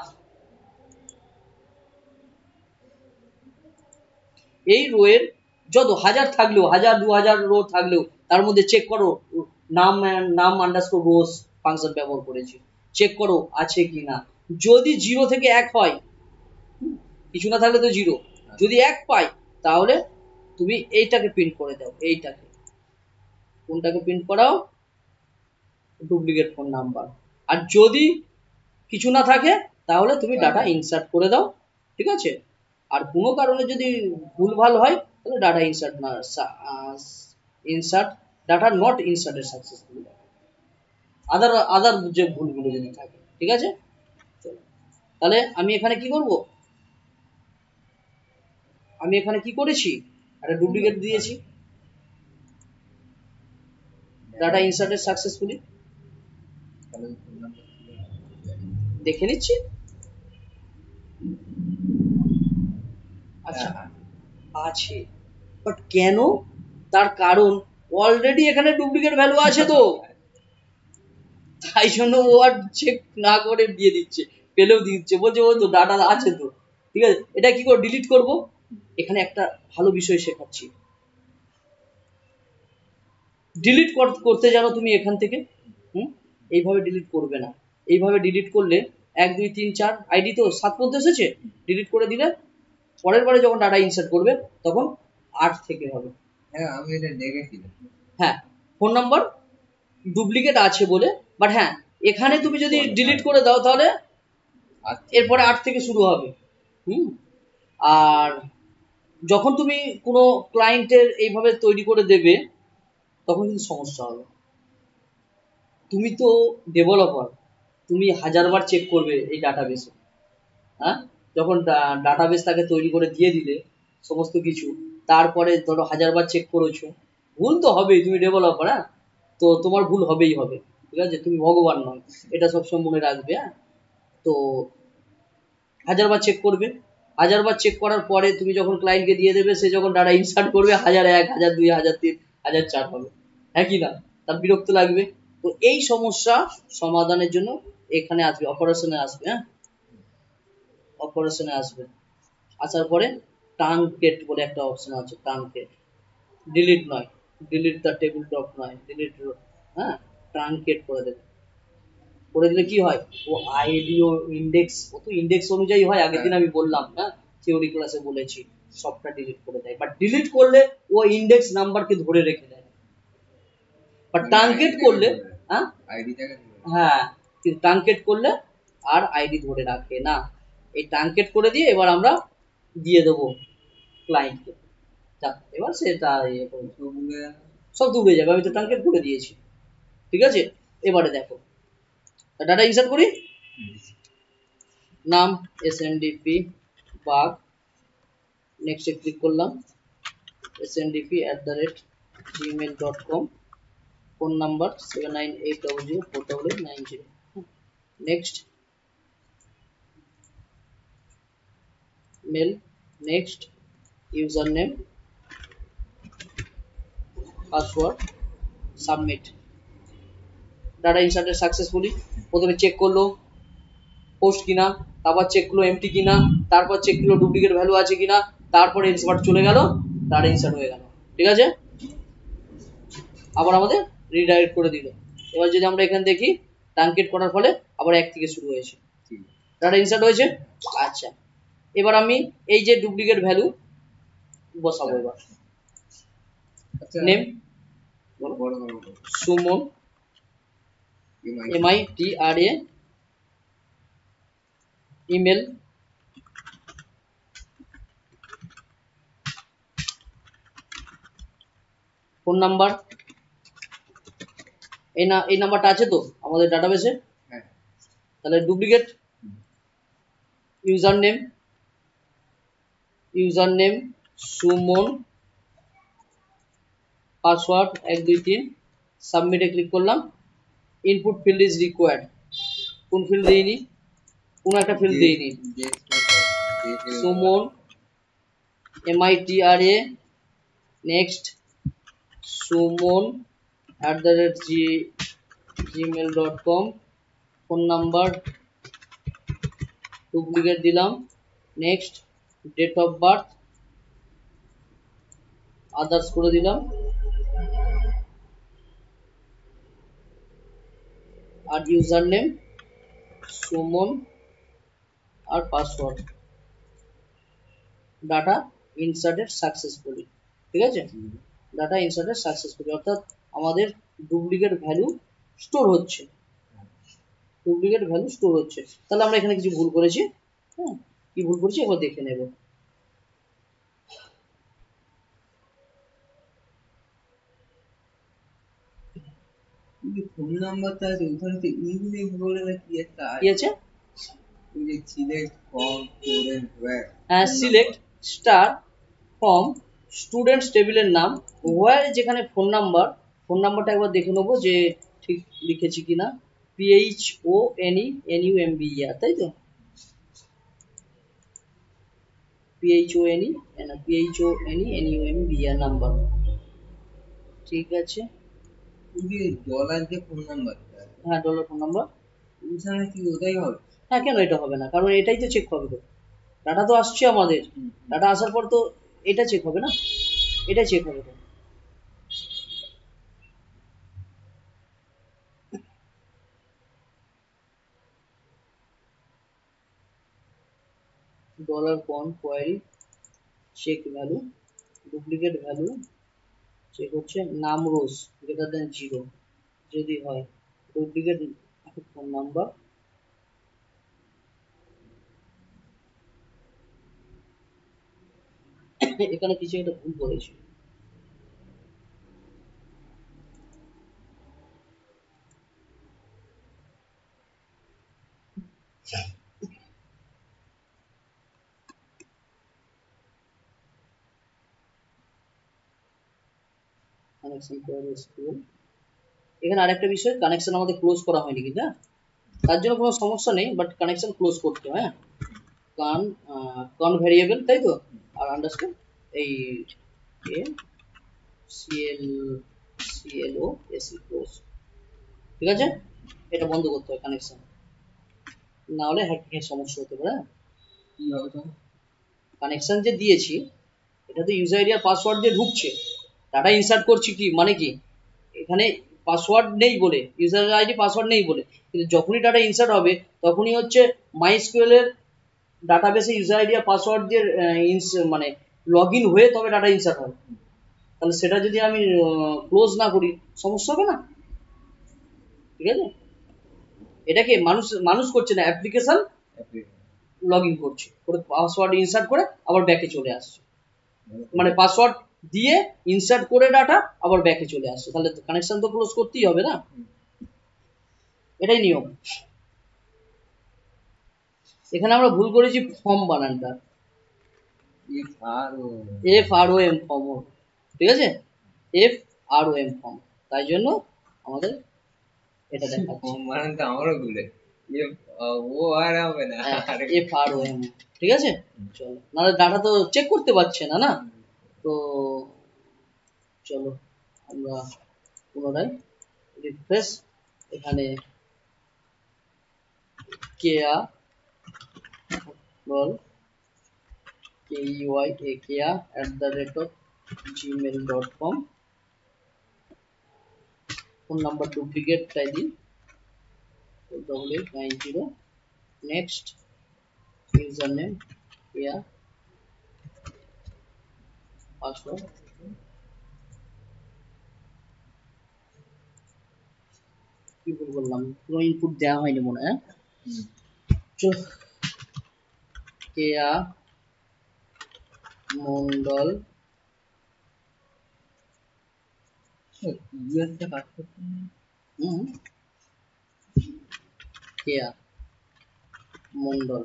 Speaker 1: এই রোয়ের যত হাজার থাকলেও, 1000 2000 রো থাকলেও তার মধ্যে চেক করো নাম আন্ডারস্কোর রোজ ফাংশন ব্যবহার করেছি, চেক করো আছে কি না। যদি 0 থেকে 1 হয়, কিছু না থাকলে তো 0, যদি 1 পাই তাহলে তুমি এইটাকে প্রিন্ট করে দাও, এইটাকে, কোনটাকে প্রিন্ট করাও, ডুপ্লিকেট ফোন নাম্বার। আর যদি কিছু না থাকে তাহলে তুমি ডাটা ইনসার্ট করে দাও, ঠিক আছে। আর কোনো কারণে যদি ভুলভাল হয় তাহলে ডাটা ইনসার্ট না, insert data not inserted successfully, other যে ভুলগুলো যদি থাকে, ঠিক আছে। তাহলে আমি এখানে কি করব, আমি এখানে কি করেছি, একটা ডুপ্লিকেট দিয়েছি, ডাটা ইনসার্টেড সাকসেসফুলি, দেখে নিচ্ছি। আচ্ছা আছে, বাট কেন, তার কারণ অলরেডি এখানে ডুপ্লিকেট ভ্যালু আছে তো, তাই জন্য ও আর চেক না করে দিয়ে দিচ্ছে, পেলেও দিচ্ছে, বলছে ও তো ডাটা আছে তো, ঠিক আছে। এটা কি করে ডিলিট করব, এখানে একটা ভালো বিষয় শেখাচ্ছি। ডিলিট করতে জানো তুমি এখান থেকে, এইভাবে ডিলিট করবে না, এইভাবে ডিলিট করলে 1 2 3 4 আইডি তো 7 পর্যন্ত এসেছে, ডিলিট করে দিলে পরের বারে যখন ডাটা ইনসার্ট করবে তখন 8 থেকে হবে।
Speaker 2: হ্যাঁ আমি এটা দেখেছি।
Speaker 1: হ্যাঁ, ফোন নাম্বার ডুপ্লিকেট আছে বলে, বাট হ্যাঁ এখানে তুমি যদি ডিলিট করে দাও তাহলে এরপরে 8 থেকে শুরু হবে। আর যখন তুমি কোনো ক্লায়েন্টের এইভাবে তৈরি করে দেবে তখন কিন্তু সমস্যা হবে। তুমি তো ডেভেলপার, তুমি 1000 বার চেক করবে এই ডাটাবেসে, হ্যাঁ, যখন ডাটাবেস তাকে তৈরি করে দিয়ে দিলে সমস্ত কিছু, তারপরে ধরো 1000 বার চেক করেছো, ভুল তো হবেই, তুমি ডেভেলপার, হ্যাঁ, তো তোমার ভুল হবেই হবে, ঠিক আছে, তুমি ভগবান নয়, এটা সবসময় মনে রাখবে। হ্যাঁ, তো 1000 বার চেক করবে, 1000 বার চেক করার পরে তুমি যখন ক্লায়েন্টকে দিয়ে দেবে, সে যখন ডাটা ইনসার্ট করবে 1001 1002 1003 1004 হবে, হ্যাঁ কি না, তার বিরক্ত লাগবে। তো এই সমস্যা সমাধানের জন্য এখানে আসবে, অপারেশনে আসবে। হ্যাঁ, অপারেশনে আসবে, আসার পরে ট্রাঙ্কেট বলে একটা অপশন আছে, ট্রাঙ্কেট, ডিলিট নয়, ডিলিট দ্য টেবিল টপ নয়, ডিলিট, হ্যাঁ, ট্রাঙ্কেট করে দেবে, করে দিলে কি হয়, ও আইডি ও ইন্ডেক্স, ও তো ইন্ডেক্স অনুযায়ী হয়, আগের দিন আমি বললাম, হ্যাঁ, থিওরি ক্লাসে বলেছি, সবটা ডিলিট করে দেয়। বাট ডিলিট করলে ও ইন্ডেক্স নাম্বারকে ধরে রেখে দেয়, বাট ট্রাঙ্কেট করলে, হ্যাঁ হ্যাঁ, কিন্তু ট্রাঙ্কেট করলে আর আইডি ধরে রাখে না। এই ট্রাঙ্কেট করে দিয়ে এবার আমরা দিয়ে দেবো ক্লায়েন্টকে, এবার সেটা সব ডুবে যাবে, আমি তো ট্রাঙ্কেট করে দিয়েছি, ঠিক আছে। এবারে দেখো ডাটা ইনসার্ট করি, নাম SNDP বাগ, নেক্সটে ক্লিক করলাম, sndp@gmail.com, phone number 7980048890, next, male, next, user name, password, submit. Data inserted successfully, প্রথমে চেক করলো পোস্ট কিনা, তারপর চেক করলো এমটি কিনা, তারপর চেক করলো ডুপ্লিকেট ভ্যালু আছে কিনা, তারপরে ইনসার্ট চলে গেল, ডাটা ইনসার্ট হয়ে গেল, ঠিক আছে। আবার আমাদের রিডাইরেক্ট করে দিল। এবার যদি আমরা এখানে দেখি ট্রাঙ্কেট করার ফলে আবার 1 থেকে শুরু হয়েছে, ডাটা ইনসার্ট হয়েছে। আচ্ছা, এবার আমি এই যে ডুপ্লিকেট ভ্যালু বসাবো, এবার name Suman MITRA, email phone number, এই নাম্বারটা আছে তো আমাদের ডাটাবেসে, তাহলে duplicate, user name Suman, password 1 2 3, সাবমিটে ক্লিক করলাম। ইনপুট ফিল্ড ইজ রিকোয়ার্ড, কোন ফিল্ড দিইনি, কোন একটা ফিল্ড দিইনি, Suman MITRA, next Suman @gmail.com, phone number duplicate দিলাম, next, date of birth others করে দিলাম, আর ইউজার নেম সুমন আর পাসওয়ার্ড। ডাটা ইনসার্টেড সাকসেসফুলি, ঠিক আছে, ডাটা ইনসার্টেড সাকসেসফুলি, অর্থাৎ আমাদের ডুপ্লিকেট ভ্যালু স্টোর হচ্ছে, ডুপ্লিকেট ভ্যালু স্টোর হচ্ছে। তাহলে আমরা এখানে কিছু ভুল করেছি, হ্যাঁ, কি ভুল করেছি একবার দেখে নেব।
Speaker 2: ফোন নাম্বারটা আছে ওখানে তো ইংলিশ বলে না কি একটা
Speaker 1: কি আছে?
Speaker 2: ওই যে সিলেক্ট ফ্রম স্টুডেন্ট
Speaker 1: হ্যাঁ, সিলেক্ট স্টার ফ্রম স্টুডেন্টস টেবিলের নাম ওয়ার, যেখানে ফোন নাম্বার, ফোন নাম্বারটা একবার দেখে নেবো যে ঠিক লিখেছি কিনা। PHONENUMBER, তাই তো? PHONENUMBER নাম্বার, ঠিক আছে।
Speaker 2: ওই যে ডলার যে ফোন নাম্বারটা,
Speaker 1: হ্যাঁ, ডলার ফোন নাম্বার।
Speaker 2: ওখানে কি ওটাই হবে?
Speaker 1: হ্যাঁ, কেন এটা হবে না? কারণ এটাই তো চেক হবে তো, ডাটা তো আসছে আমাদের, ডাটা আসার পর তো এটা চেক হবে না, এটা চেক হবে তো। ডলার পন query check value, duplicate value check হচ্ছে নাম রোজ গ্রেটার দেন 0 যদি হয়, ডুপ্লিকেট ফোন নাম্বার, এখানে কিছু একটা ভুল করেছি। কানেকশন স্কুল, এখানে আরেকটা বিষয়, কানেকশন আমাদের ক্লোজ করা হয়নি কিন্তু, হ্যাঁ, তার জন্য কোনো সমস্যা নেই, বাট কানেকশন ক্লোজ করতে হয়, হ্যাঁ, কান ভ্যারিয়েবল, তাই তো, আর আন্ডারস্কোর এই এ CLO ক্লোজ, ঠিক আছে, এটা বন্ধ করতে হয় কানেকশন, না হলে হ্যাকিং এর সমস্যা হতে পারে।
Speaker 2: কি হবে তখন?
Speaker 1: কানেকশন যে দিয়েছি এটা তো ইউজার আইডি আর পাসওয়ার্ড দিয়ে ঢুকছে, ডাটা ইনসার্ট করছি কি মানে কি, এখানে পাসওয়ার্ড নেই বলে, ইউজার আইডি পাসওয়ার্ড নেই বলে, কিন্তু যখনই ডাটা ইনসার্ট হবে তখনই হচ্ছে মাইস্কুয়েল এর ডাটাবেসে ইউজার আইডি আর পাসওয়ার্ড দিয়ে মানে লগ ইন হয়ে তবে ডাটা ইনসার্ট হয়। তাহলে সেটা যদি আমি ক্লোজ না করি সমস্যা হবে না, ঠিক আছে। এটাকে মানুষ মানুষ করছে না, অ্যাপ্লিকেশন লগ ইন করছে করে পাসওয়ার্ড ইনসার্ট করে আবার ব্যাকে চলে আসছে, মানে পাসওয়ার্ড দিয়ে ইনসার্ট করে ডাটা আবার ব্যাকে চলে আসছে, তাহলে কানেকশন তো ক্লোজ করতেই হবে না, এটাই নিয়ম। এখানে আমরা ভুল করেছি ফর্ম বানানটা, FROM ফর্ম, ঠিক আছে, FROM ফর্ম, তাই জন্য আমাদের এটা দেখাচ্ছে
Speaker 2: বানানটা আমারও ভুলে ও আর হবে না,
Speaker 1: FROM, ঠিক আছে। চলো, নাহলে ডাটা তো চেক করতে পারছে না, না তো। চলো আমরা পুনরায় রিফ্রেশ, এখানে কেয়া বল KEYA@gmail.com, ফোন নাম্বার ডুপ্লিকেট তাই দিই 48890, next, user name Keya, password, কি ভুল করলাম, কোনো ইনপুট দেওয়া হয়নি মনে হয়, Keya Mondal, Keya Mondal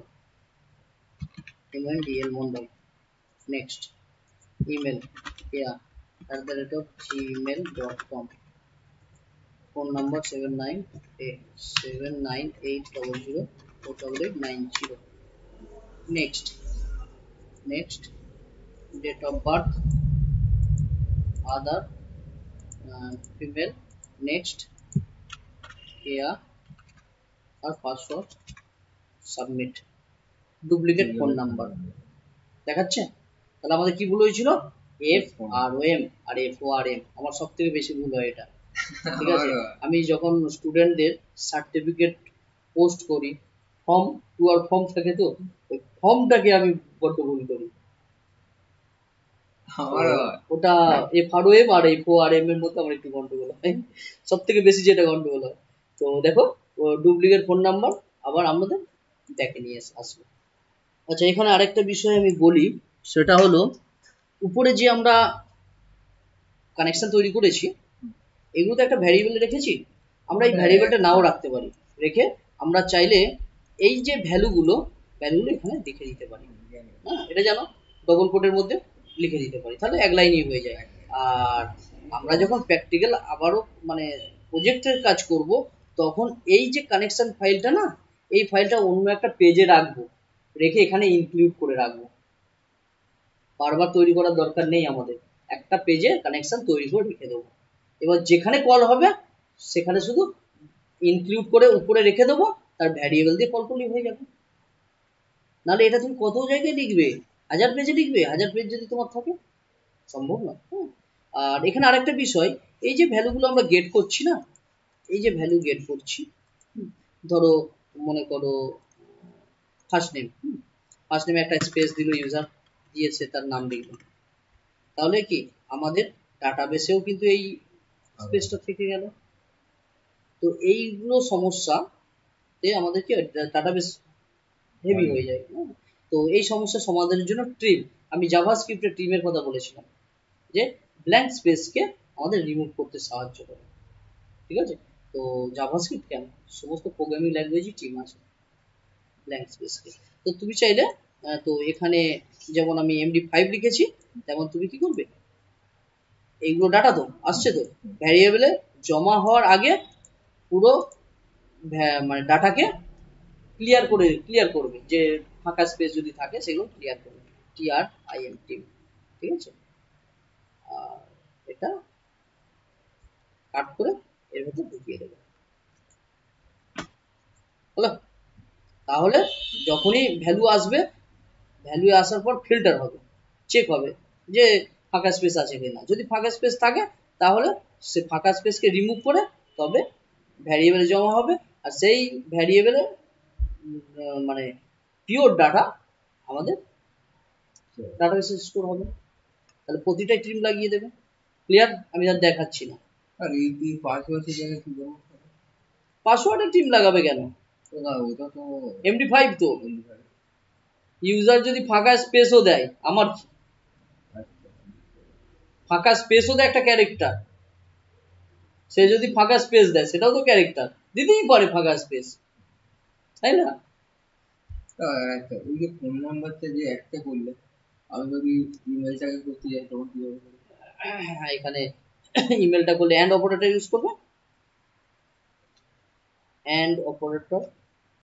Speaker 1: MNDL Mondal, next, email কেয়া@gmail.com, phone number 7980048890, next, next, date of birth other female, next, Keya আর password, submit, duplicate phone number দেখাচ্ছে। তাহলে আমাদের কি ভুল হয়েছিল, FROM আর FORM, আমার সব থেকে বেশি ভুল হয় এটা। ঠিক আছে, আমি যখন স্টুডেন্টদের সার্টিফিকেট পোস্ট করি, ফর্ম টু আর ফর্ম থাকে, তো ওই ফর্মটাকে আমি গন্ডগোল করি। তো ওটা FROM আর FORM এর মধ্যে আমার একটু গন্ডগোল হয়, সব থেকে বেশি যেটা গন্ডগোল হয়। তো দেখো, ডুপ্লিকেট ফোন নাম্বার আবার আমাদের দেখে নিয়ে আসবে। আচ্ছা, এখানে আরেকটা বিষয় আমি বলি, সেটা হলো উপরে যে আমরা কানেকশন তৈরি করেছি, এগুলো তো একটা ভ্যারিয়েবল রেখেছি, আমরা এই ভ্যারিয়েবলটা নাও রাখতে পারি, রেখে আমরা চাইলে এই যে ভ্যালুগুলো এখানে লিখে দিতে পারি। হ্যাঁ, এটা জানো, ডবল কোটের মধ্যে লিখে দিতে পারি, তাহলে এক লাইনই হয়ে যায়। আর আমরা যখন প্র্যাকটিক্যাল আবারও মানে প্রজেক্টের কাজ করব, তখন এই যে কানেকশন ফাইলটা না, এই ফাইলটা অন্য একটা পেজে রাখবো, রেখে এখানে ইনক্লুড করে রাখবো। বারবার তৈরি করার দরকার নেই আমাদের, একটা পেজে কানেকশন তৈরি করে রেখে দেবো। এবার যেখানে কল হবে সেখানে শুধু ইনক্লুড করে উপরে রেখে দেবো, তার ভ্যারিয়েবল দিয়ে কল করলেই হয়ে যাবে। নাহলে এটা তুমি কত জায়গায় লিখবে, 1000 পেজে লিখবে, 1000 পেজ যদি তোমার থাকে, সম্ভব না। আর এখানে আরেকটা বিষয়, এই যে ভ্যালুগুলো আমরা গেট করছি না, এই যে ভ্যালু গেট করছি, ধরো মনে করো ফার্স্ট নেম, ফার্স্ট নেমে একটা স্পেস দিল, ইউজার দিয়েছে, তার নাম লিখলো, তাহলে কি আমাদের ডাটাবেসেও কিন্তু এই স্পেসটা থেকে গেল। তো এইগুলো সমস্যা আমাদের কি ডাটাবেস হেভি হয়ে যায়। তো এই সমস্যা সমাধানের জন্য ট্রিম, আমি জাভাস্ক্রিপ্টের ট্রিমের কথা বলেছিলাম, যে ব্ল্যাঙ্ক স্পেসকে আমাদের রিমুভ করতে সাহায্য করে। ঠিক আছে, তো জাভাস্ক্রিপ্ট কেন, সমস্ত প্রোগ্রামিং ল্যাঙ্গুয়েজই ট্রিম আছে ব্ল্যাঙ্ক স্পেসকে। তো তুমি চাইলে তো এখানে যেমন আমি MD5 লিখেছি, তেমন তুমি কি করবে, এইগুলো ডাটা তো আসছে, তো ভ্যারিয়েবলে জমা হওয়ার আগে পুরো মানে ডাটাকে ক্লিয়ার করবে, যে ফাঁকা স্পেস যদি থাকে সেগুলো ক্লিয়ার করবে, TRIM টিম। ঠিক আছে, আর এটা কাট করে এর ভেতর ঢুকিয়ে দেবে। হলো, তাহলে যখনই ভ্যালু আসবে, ভ্যালু আসার পর ফিল্টার হবে, চেক হবে যে ফাঁকা স্পেস আছে কিনা, যদি ফাঁকা স্পেস থাকে তাহলে সে ফাঁকা স্পেসকে রিমুভ করে তবে ভ্যারিয়েবলে জমা হবে, আর সেই ভ্যারিয়েবলে মানে পিওর ডাটা আমাদের ডাটাবেসে স্টোর হবে। তাহলে প্রতিটা ট্রিম লাগিয়ে দেবে। ক্লিয়ার, আমি আর দেখাচ্ছি না।
Speaker 2: আর এই পাসওয়ার্ডের জায়গায় কি করবো?
Speaker 1: পাসওয়ার্ডে ট্রিম লাগাবে কেন,
Speaker 2: না ওটা তো
Speaker 1: MD5 তো, ইউজার যদি ফাঁকা স্পেসও দেয় আমার কি, ফাঁকা স্পেসও দেয় একটা ক্যারেক্টার, সে যদি ফাঁকা স্পেস দেয় সেটাও তো ক্যারেক্টার, দিতেই পারে ফাঁকা স্পেস, তাই না?
Speaker 2: আচ্ছা, ওই যে ফোন নাম্বারটা যে একটা করলে, আমি যদি ইমেলটাকে করতে যাই তখন কিভাবে করবো?
Speaker 1: এখানে ইমেলটা করলে অ্যান্ড অপারেটর ইউজ করবে, অ্যান্ড অপারেটর